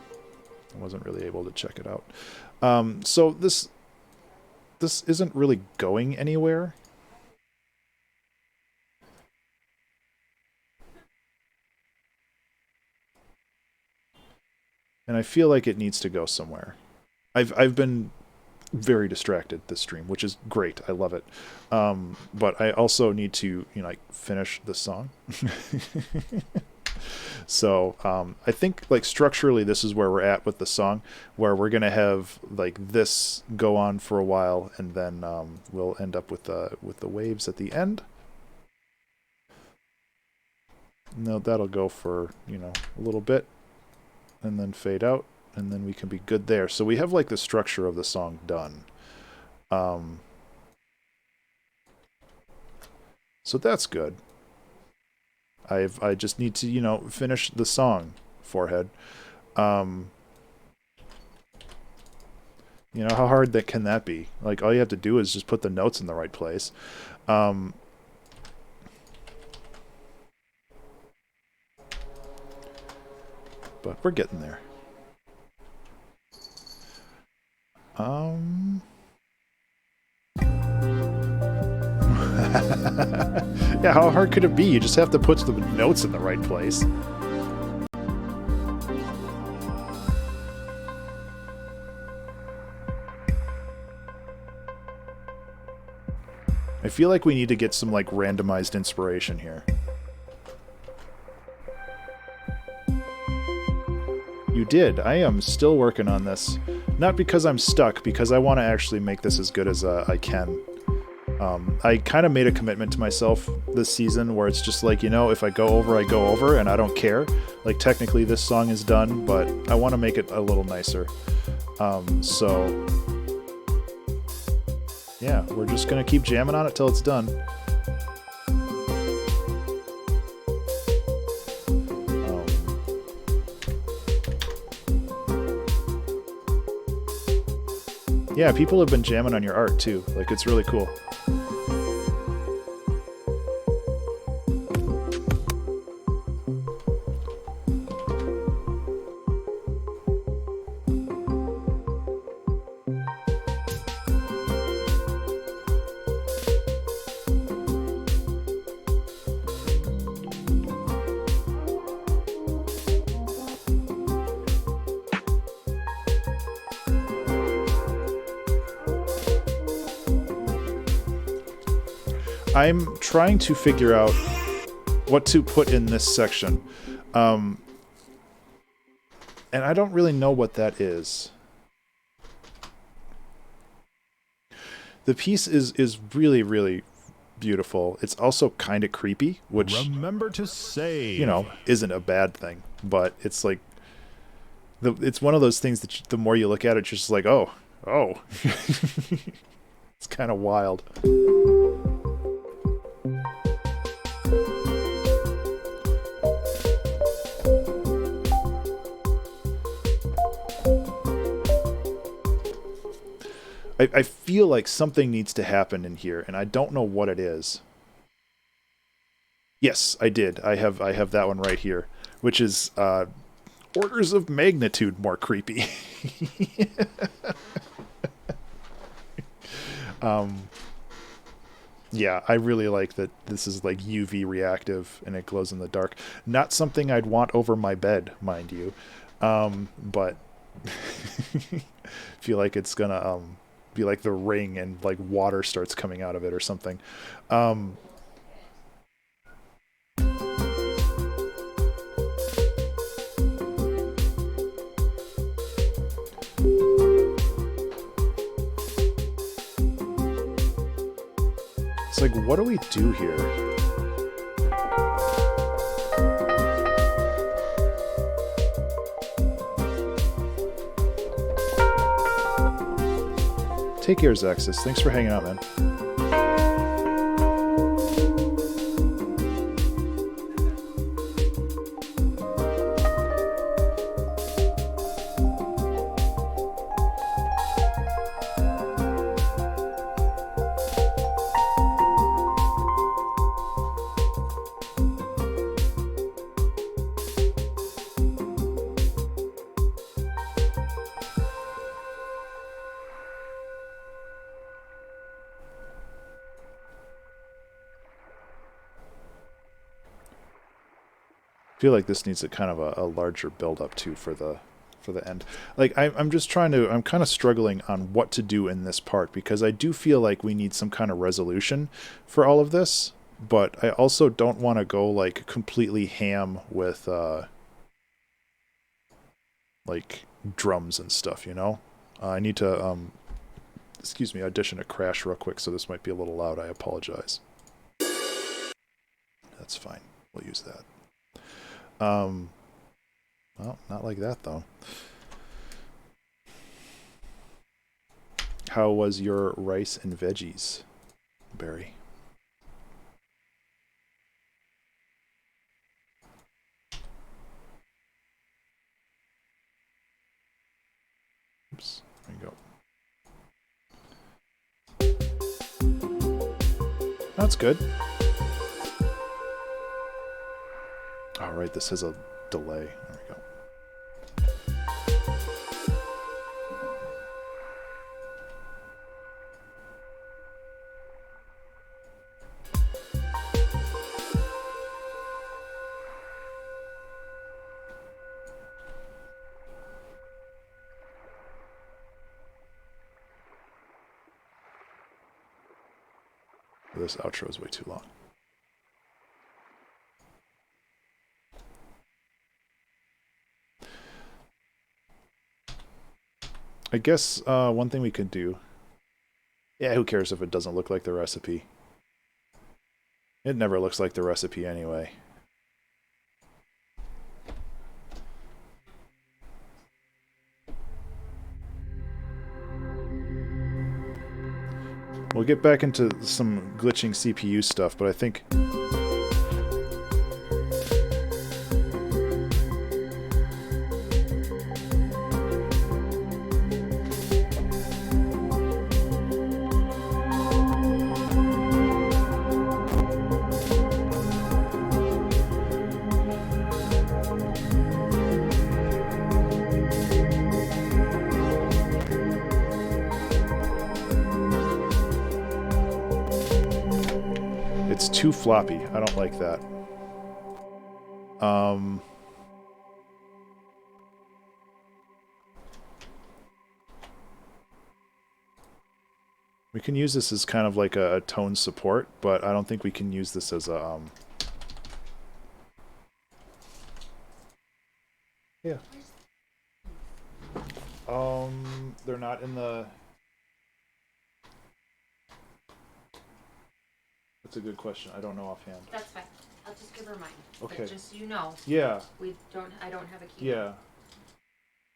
I wasn't really able to check it out. So this isn't really going anywhere. And I feel like it needs to go somewhere. I've been very distracted this stream, which is great. I love it. But I also need to, like finish the song. So I think like structurally this is where we're at with the song, where we're gonna have like this go on for a while, and then we'll end up with the waves at the end. No, that'll go for a little bit, and then fade out. And then we can be good there. So we have like the structure of the song done. So that's good. I just need to, finish the song, Forehead. How hard can that be? Like, all you have to do is just put the notes in the right place. But we're getting there. Yeah, how hard could it be? You just have to put the notes in the right place. I feel like we need to get some like randomized inspiration here. You did. I am still working on this. Not because I'm stuck, because I want to actually make this as good as I can. I kind of made a commitment to myself this season where it's just like, if I go over, I go over, and I don't care. Like, technically this song is done, but I want to make it a little nicer. So, yeah, we're just going to keep jamming on it till it's done. Yeah, people have been jamming on your art too. Like, it's really cool. I'm trying to figure out what to put in this section. And I don't really know what that is. The piece is really, really beautiful. It's also kind of creepy, which, Remember to save. you know, isn't a bad thing. But it's like, it's one of those things that the more you look at it, you're just like, oh. It's kind of wild. I feel like something needs to happen in here, and I don't know what it is. Yes, I did. I have that one right here, which is orders of magnitude more creepy. Yeah, I really like that this is like UV reactive and it glows in the dark. Not something I'd want over my bed, mind you. But feel like it's gonna be like The Ring and like water starts coming out of it or something. It's like, what do we do here? Take care, Zexus. Thanks for hanging out, man. I feel like this needs a kind of a larger build up too for the end. Like I'm just trying to, I'm kind of struggling on what to do in this part because I do feel like we need some kind of resolution for all of this, but I also don't want to go like completely ham with like drums and stuff, you know? I need to excuse me, audition a crash real quick, so this might be a little loud. I apologize. That's fine. We'll use that. Well, not like that, though. How was your rice and veggies, Barry? Oops, there you go. That's good. All right, this has a delay. There we go. This outro is way too long. I guess one thing we could do... Yeah, who cares if it doesn't look like the recipe? It never looks like the recipe anyway. We'll get back into some glitching CPU stuff, but I think... It's too floppy. I don't like that. We can use this as kind of like a tone support, but I don't think we can use this as a yeah. They're not in the. That's a good question. I don't know offhand. That's fine. I'll just give her mine. Okay. But just so you know. Yeah. I don't have a key. Yeah.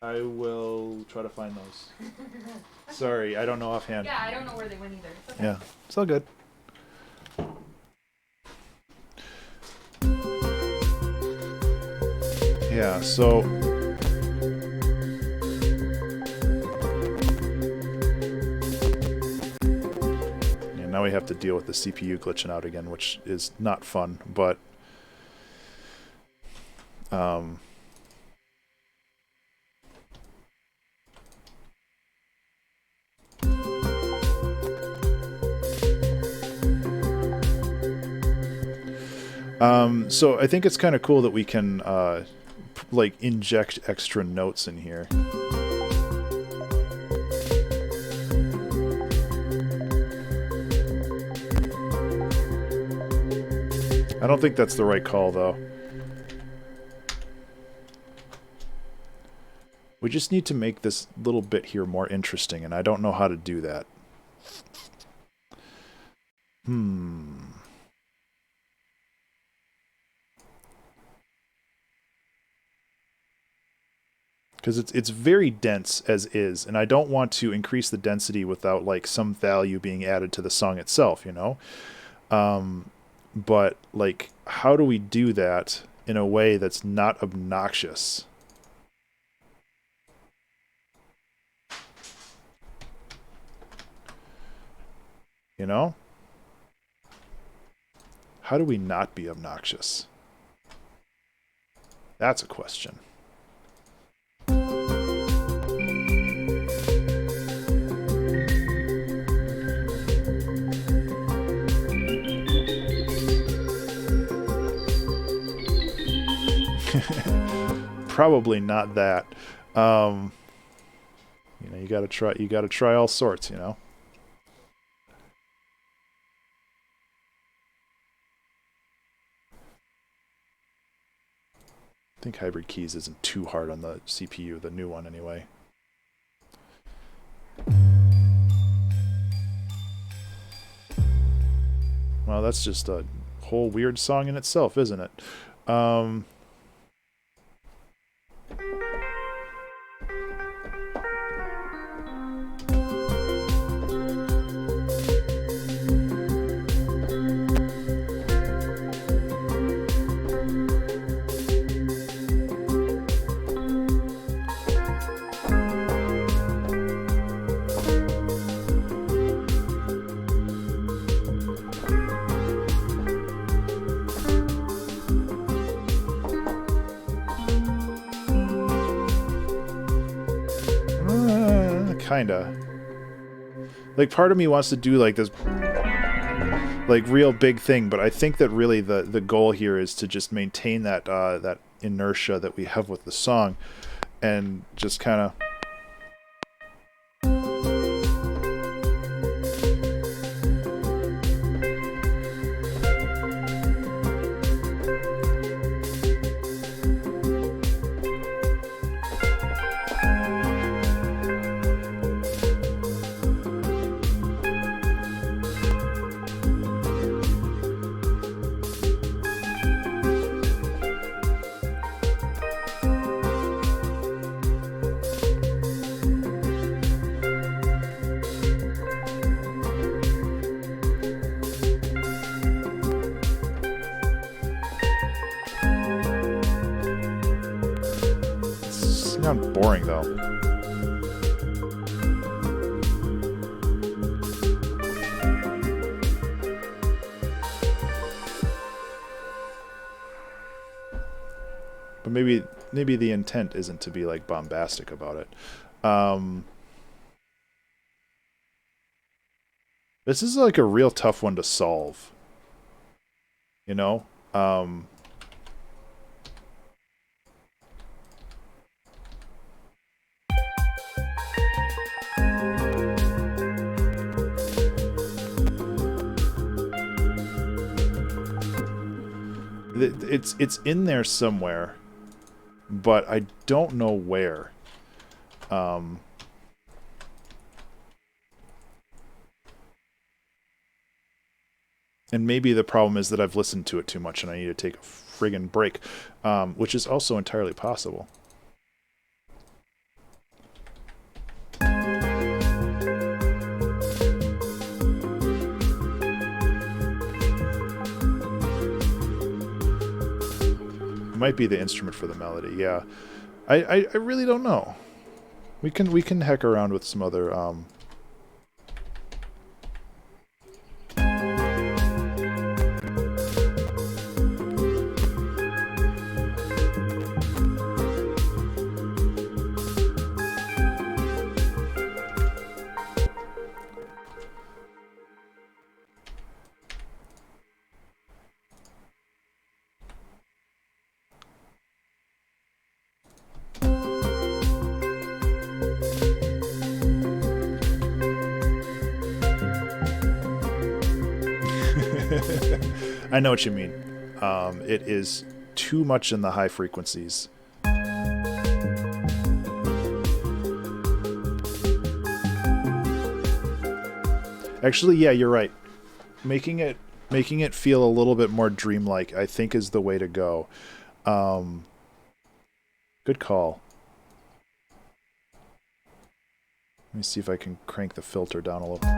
I will try to find those. Sorry, I don't know offhand. Yeah, I don't know where they went either. It's okay. Yeah, it's all good. Yeah, so yeah, now we have to deal with the CPU glitching out again, which is not fun, but so I think it's kind of cool that we can like inject extra notes in here. I don't think that's the right call though. We just need to make this little bit here more interesting, and I don't know how to do that. Because it's very dense as is, and I don't want to increase the density without like some value being added to the song itself, you know? But like, how do we do that in a way that's not obnoxious? You know? How do we not be obnoxious? That's a question. Probably not that. You know, you gotta try all sorts, you know. I think hybrid keys isn't too hard on the CPU, the new one anyway. Well, that's just a whole weird song in itself, isn't it? Kinda. Like, part of me wants to do like this like real big thing, but I think that really the goal here is to just maintain that that inertia that we have with the song and just kind of sound boring though. But maybe the intent isn't to be like bombastic about it. This is like a real tough one to solve. You know? It's in there somewhere, but I don't know where. And maybe the problem is that I've listened to it too much and I need to take a friggin' break, which is also entirely possible. Might be the instrument for the melody, yeah. I really don't know. We can heck around with some other I know what you mean. It is too much in the high frequencies. Actually, yeah, you're right. Making it feel a little bit more dreamlike, I think, is the way to go. Good call. Let me see if I can crank the filter down a little.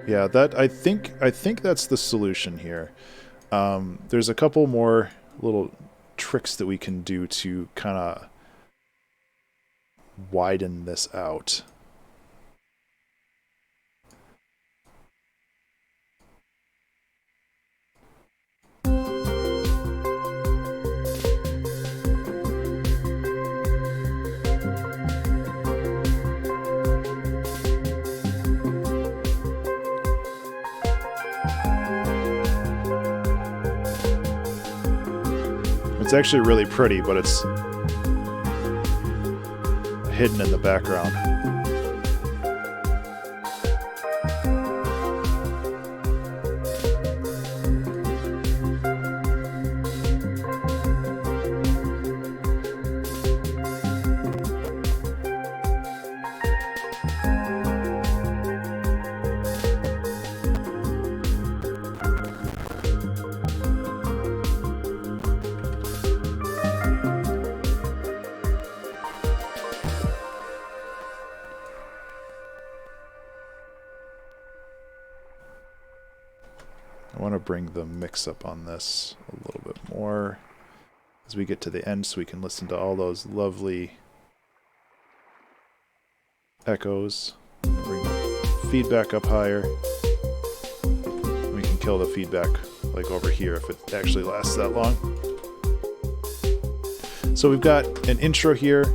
Yeah, I think that's the solution here. There's a couple more little tricks that we can do to kind of widen this out. It's actually really pretty, but it's hidden in the background. I want to bring the mix up on this a little bit more as we get to the end so we can listen to all those lovely echoes. Bring the feedback up higher. We can kill the feedback like over here if it actually lasts that long. So we've got an intro here.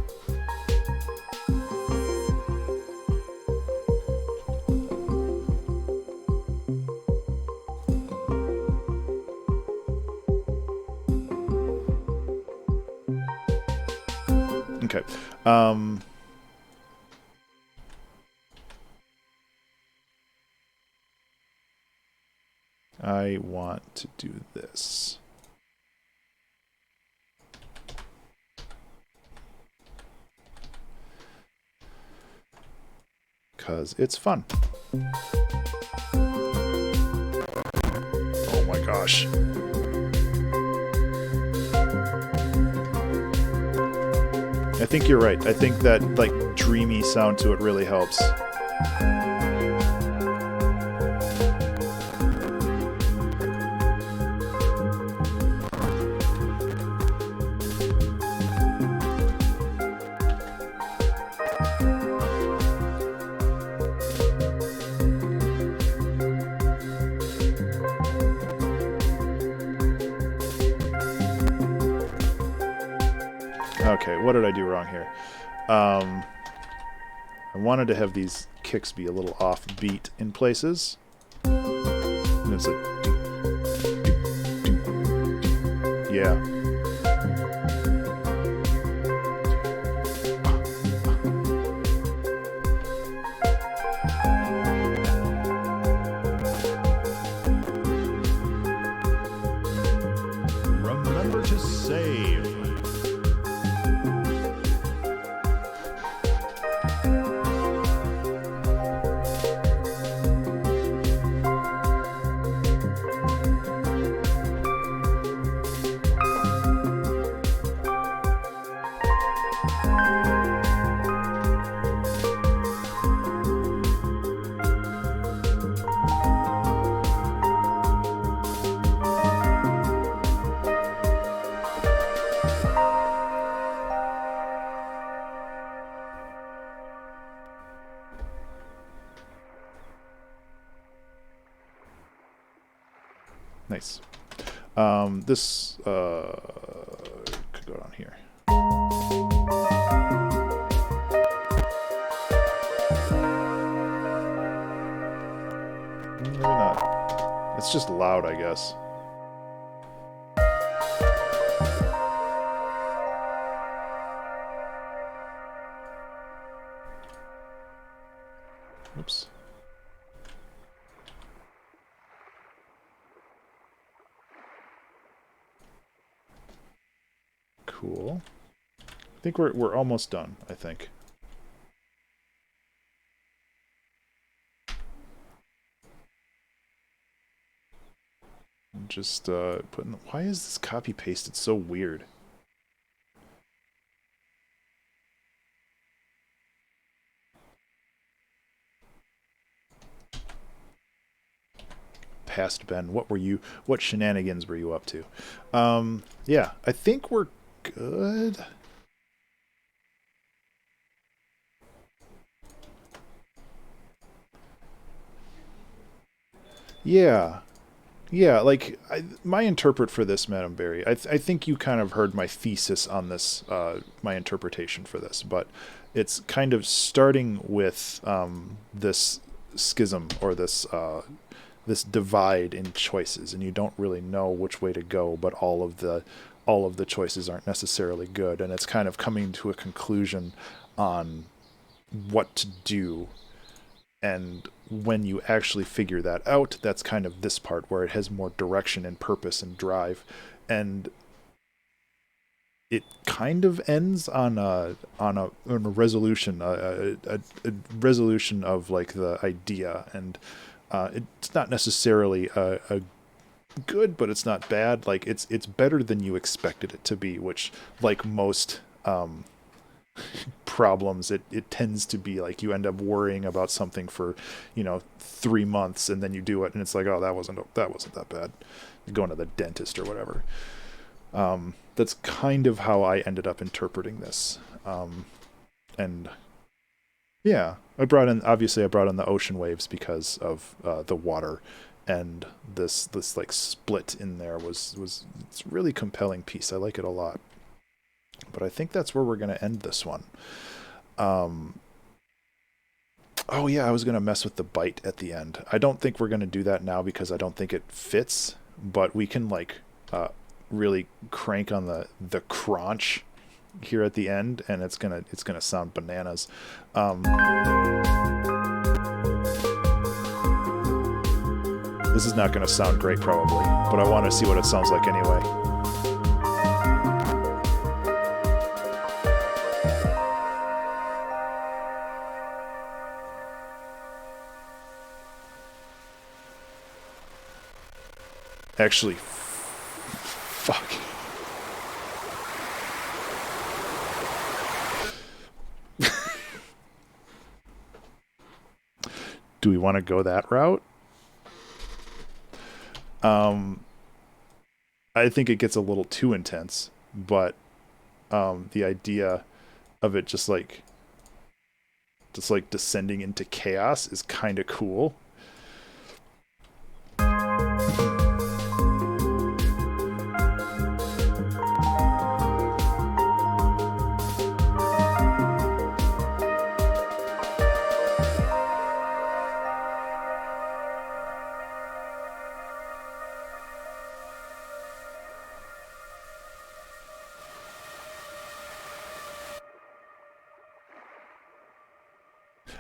Okay. I want to do this. Because it's fun. Oh my gosh. I think you're right. I think that like dreamy sound to it really helps. Okay, what did I do wrong here? I wanted to have these kicks be a little offbeat in places. And it's like... Yeah. Remember to save. Nice. This could go down here. Maybe not. It's just loud, I guess. Oops. Cool. I think we're almost done, I think. Just putting... Why is this copy pasted so weird? Past Ben, what shenanigans were you up to? Yeah, I think we're good. Yeah. Yeah, like, my interpret for this, Madam Berry, I think you kind of heard my thesis on this, my interpretation for this, but it's kind of starting with this schism, or this divide in choices, and you don't really know which way to go, but all of the choices aren't necessarily good, and it's kind of coming to a conclusion on what to do. And when you actually figure that out, that's kind of this part where it has more direction and purpose and drive. And it kind of ends on a resolution, a resolution of like the idea. And it's not necessarily a good, but it's not bad. Like it's better than you expected it to be, which, like most problems, it tends to be like you end up worrying about something for 3 months, and then you do it and it's like, oh, that wasn't that bad. You're going to the dentist or whatever. That's kind of how I ended up interpreting this. And yeah, I brought in the ocean waves because of the water, and this like split in there was it's a really compelling piece. I like it a lot. But I think that's where we're going to end this one. Oh yeah, I was going to mess with the bite at the end. I don't think we're going to do that now because I don't think it fits, but we can like really crank on the crunch here at the end, and it's going to sound bananas. This is not going to sound great probably, but I want to see what it sounds like anyway. Actually, fuck. Do we want to go that route? I think it gets a little too intense, but the idea of it just like descending into chaos is kind of cool.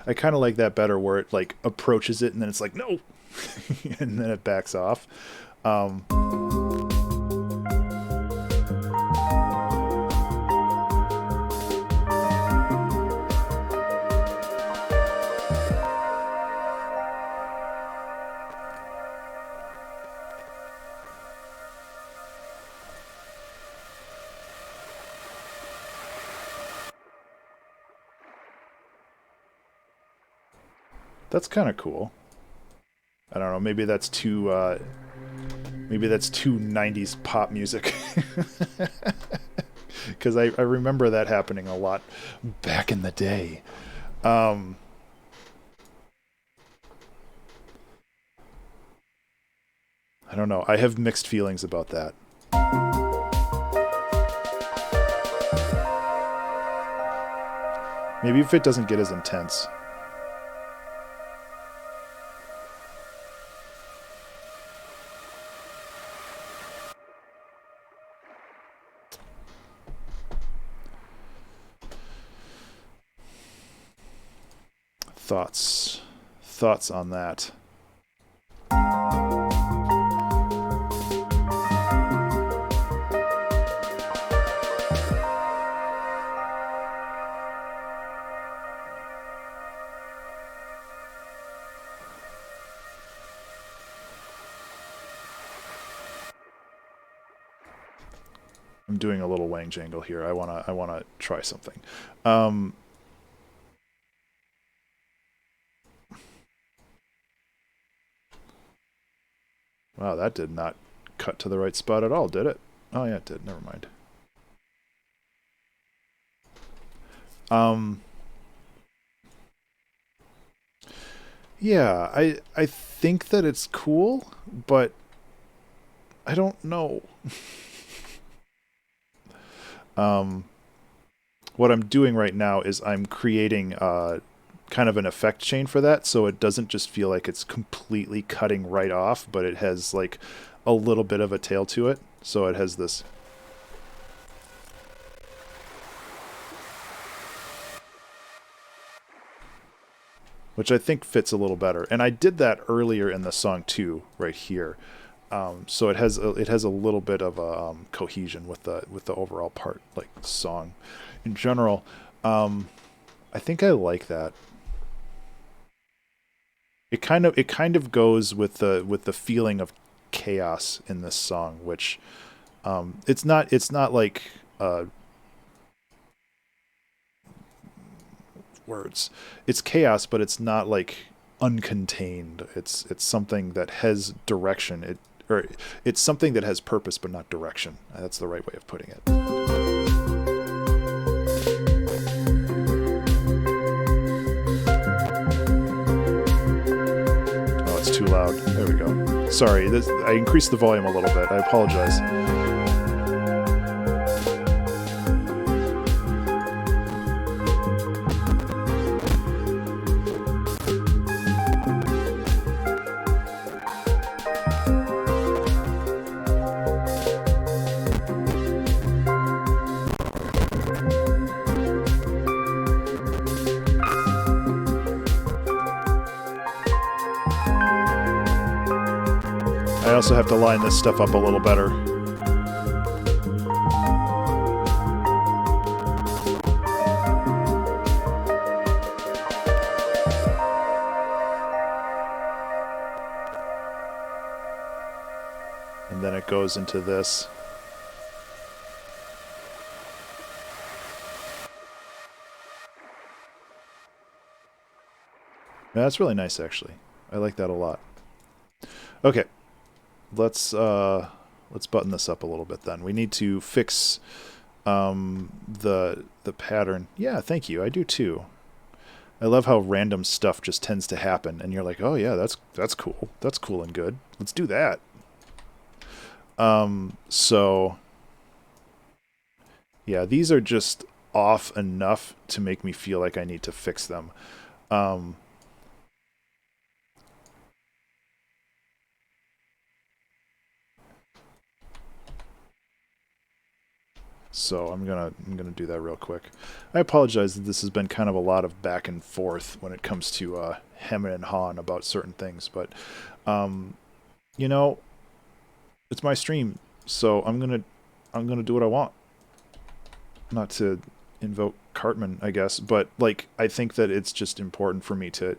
I kind of like that better, where it like approaches it and then it's like no, and then it backs off. That's kind of cool. I don't know. Maybe that's too 90s pop music. Because I remember that happening a lot back in the day. I don't know. I have mixed feelings about that. Maybe if it doesn't get as intense. Thoughts on that? I'm doing a little wang jangle here. I wanna try something. Wow, that did not cut to the right spot at all, did it? Oh yeah, it did. Never mind. Yeah, I think that it's cool, but I don't know. What I'm doing right now is I'm creating kind of an effect chain for that, so it doesn't just feel like it's completely cutting right off, but it has like a little bit of a tail to it. So it has this. Which I think fits a little better. And I did that earlier in the song too, right here. So it has a little bit of a cohesion with the overall part, like song in general. I think I like that. It kind of goes with the feeling of chaos in this song, which it's not like words. It's chaos, but it's not like uncontained. It's something that has direction. It's something that has purpose, but not direction. That's the right way of putting it. Oh, it's too loud. There we go. Sorry, I increased the volume a little bit. I apologize. I also have to line this stuff up a little better. And then it goes into this. Yeah, that's really nice, actually. I like that a lot. Okay. Let's button this up a little bit then. We need to fix the pattern. Yeah, thank you. I do too. I love how random stuff just tends to happen, and you're like, oh yeah, that's cool. That's cool and good. Let's do that. So yeah, these are just off enough to make me feel like I need to fix them. So I'm gonna do that real quick. I apologize that this has been kind of a lot of back and forth when it comes to hemming and hawing about certain things, but you know, it's my stream, so I'm gonna do what I want. Not to invoke Cartman, I guess, but like I think that it's just important for me to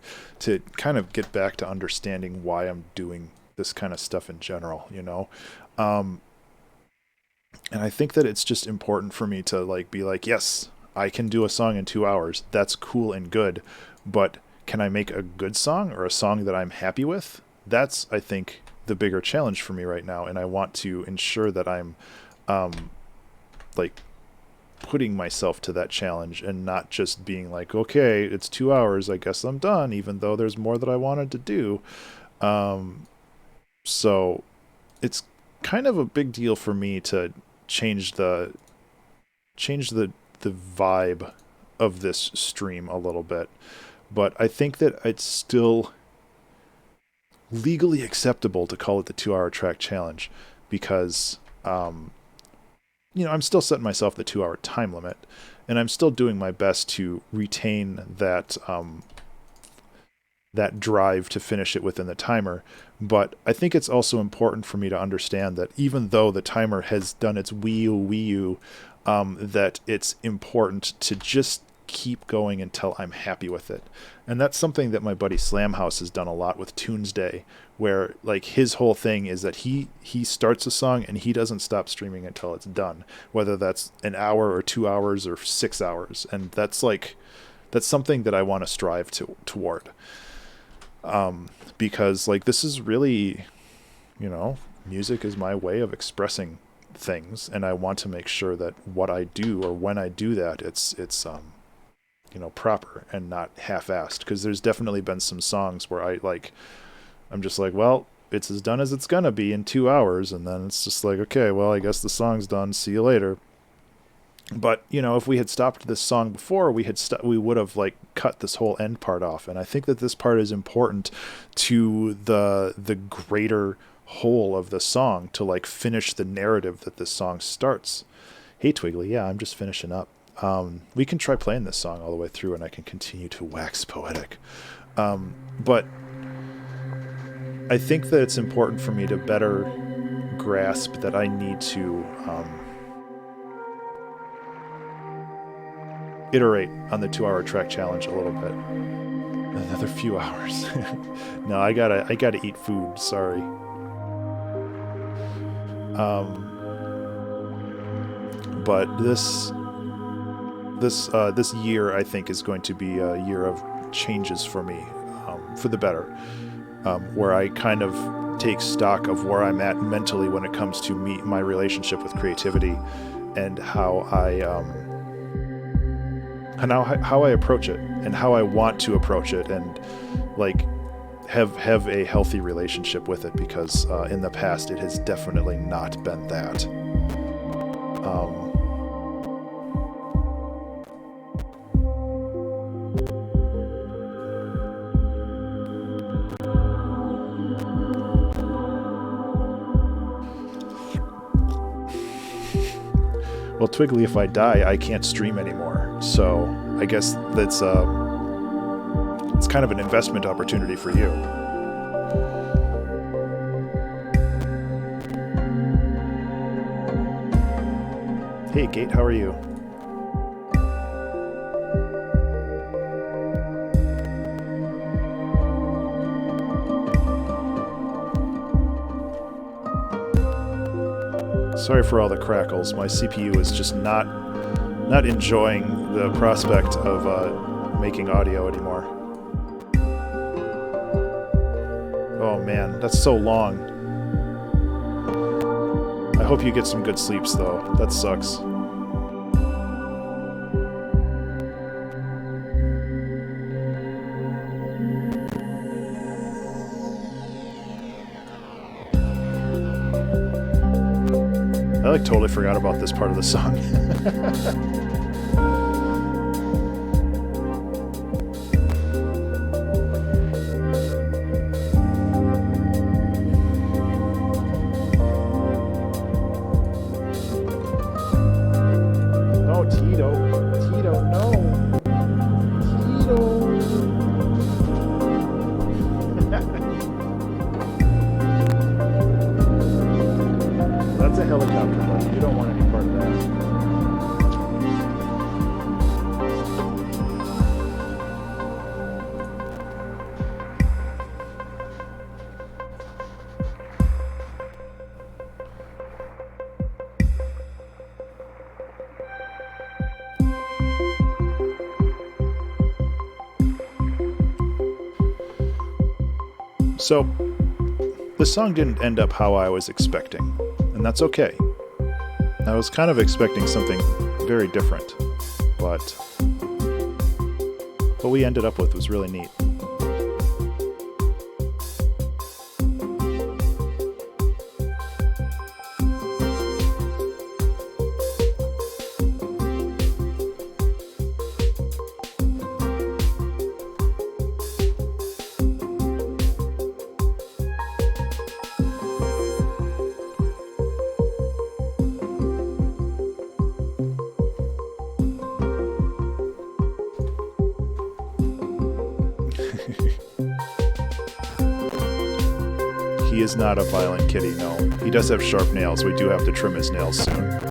kind of get back to understanding why I'm doing this kind of stuff in general, you know. And I think that it's just important for me to like be like, yes, I can do a song in 2 hours. That's cool and good, but can I make a good song or a song that I'm happy with? That's, I think, the bigger challenge for me right now, and I want to ensure that I'm like putting myself to that challenge and not just being like, okay, it's 2 hours, I guess I'm done, even though there's more that I wanted to do. So it's kind of a big deal for me to change the vibe of this stream a little bit, but I think that it's still legally acceptable to call it the 2-hour track challenge because you know, I'm still setting myself the 2-hour time limit, and I'm still doing my best to retain that that drive to finish it within the timer. But I think it's also important for me to understand that even though the timer has done its wee you, that it's important to just keep going until I'm happy with it. And that's something that my buddy Slamhouse has done a lot with Tuesday, where like his whole thing is that he starts a song and he doesn't stop streaming until it's done, whether that's an hour or 2 hours or 6 hours. And that's something that I want to strive toward. Because like this is really, you know, music is my way of expressing things, and I want to make sure that what I do or when I do that, it's you know, proper and not half-assed, because there's definitely been some songs where I'm just like, well, it's as done as it's gonna be in 2 hours, and then it's just like, okay, well, I guess the song's done, see you later. But, you know, if we had stopped this song before, we would have like cut this whole end part off. And I think that this part is important to the greater whole of the song, to like finish the narrative that this song starts. Hey Twiggly, yeah, I'm just finishing up. We can try playing this song all the way through and I can continue to wax poetic. But I think that it's important for me to better grasp that I need to iterate on the 2-hour track challenge a little bit. Another few hours. No, I gotta eat food, sorry. But this year I think is going to be a year of changes for me, for the better, where I kind of take stock of where I'm at mentally when it comes to my relationship with creativity, and how I approach it and how I want to approach it, and like have a healthy relationship with it, because in the past it has definitely not been that. Well, Twiggly, if I die, I can't stream anymore. So I guess that's it's kind of an investment opportunity for you. Hey, Gate, how are you? Sorry for all the crackles. My CPU is just not enjoying the prospect of making audio anymore. Oh man, that's so long. I hope you get some good sleeps though. That sucks. I like totally forgot about this part of the song. Tito. Tito, no. Tito. That's a helicopter, buddy. You don't want any part of that. So, the song didn't end up how I was expecting, and that's okay. I was kind of expecting something very different, but what we ended up with was really neat. He is not a violent kitty, no. He does have sharp nails. We do have to trim his nails soon.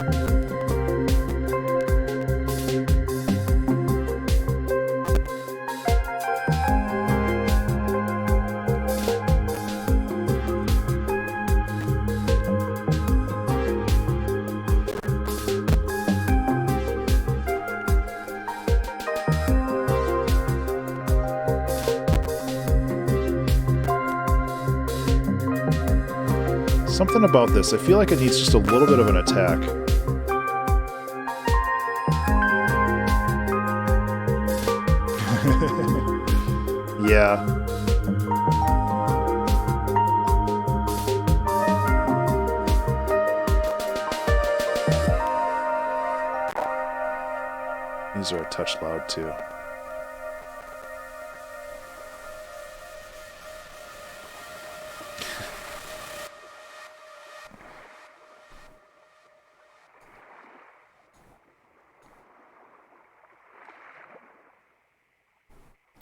Something about this, I feel like it needs just a little bit of an attack. Yeah. These are a touch loud too.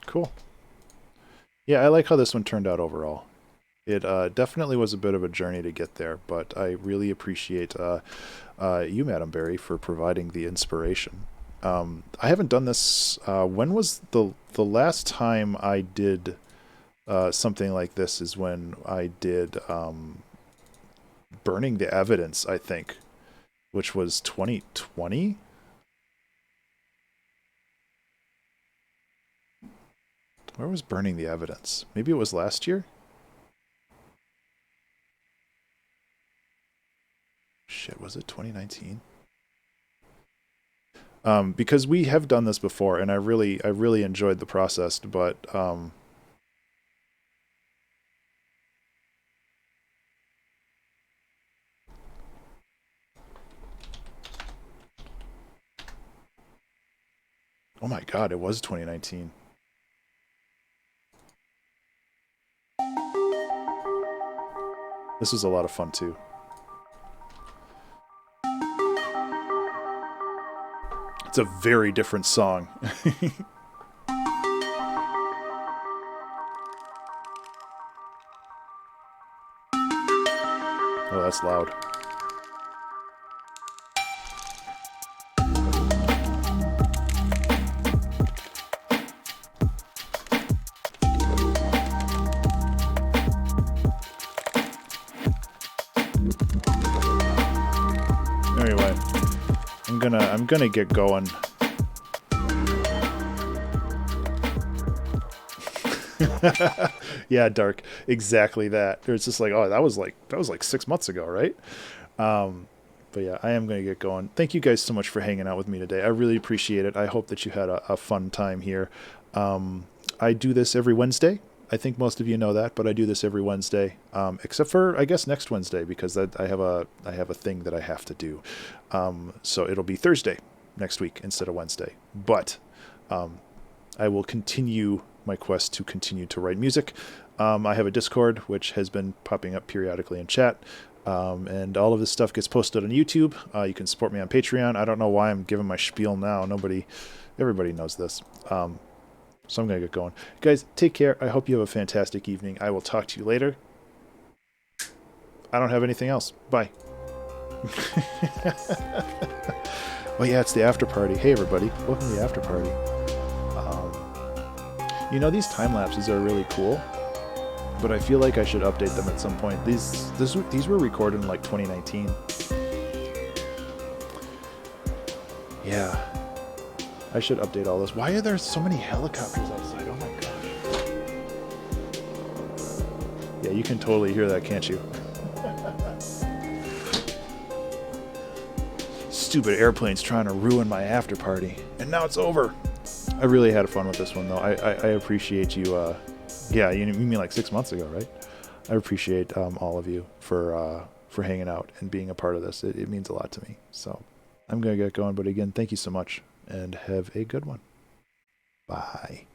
Cool. Yeah, I like how this one turned out overall. It definitely was a bit of a journey to get there, but I really appreciate you, Madam Barry, for providing the inspiration. I haven't done this. When was the last time I did something like this? Is when I did Burning the Evidence, I think, which was 2020. Where was Burning the Evidence? Maybe it was last year? Shit, was it 2019? Because we have done this before, and I really enjoyed the process, but oh my god, it was 2019. This was a lot of fun too. It's a very different song. Oh, that's loud. Anyway, I'm gonna get going. Yeah, Dark. Exactly that. It's just like, oh, that was like 6 months ago, right? But yeah, I am going to get going. Thank you guys so much for hanging out with me today. I really appreciate it. I hope that you had a fun time here. I do this every Wednesday. I think most of you know that, but I do this every Wednesday, except for, I guess, next Wednesday, because I have a thing that I have to do. So it'll be Thursday next week instead of Wednesday. But I will continue my quest to continue to write music. I have a Discord, which has been popping up periodically in chat. And all of this stuff gets posted on YouTube. You can support me on Patreon. I don't know why I'm giving my spiel now. Everybody knows this. So I'm going to get going. Guys, take care. I hope you have a fantastic evening. I will talk to you later. I don't have anything else. Bye. Well, yeah, it's the after party. Hey, everybody. Welcome to the after party. These time lapses are really cool, but I feel like I should update them at some point. These were recorded in like 2019. Yeah. I should update all this. Why are there so many helicopters outside? Oh my gosh. Yeah, you can totally hear that, can't you? Stupid airplanes trying to ruin my after party. And now it's over. I really had fun with this one, though. I appreciate you. Yeah, you mean like 6 months ago, right? I appreciate all of you for hanging out and being a part of this. It means a lot to me. So I'm going to get going. But again, thank you so much. And have a good one. Bye.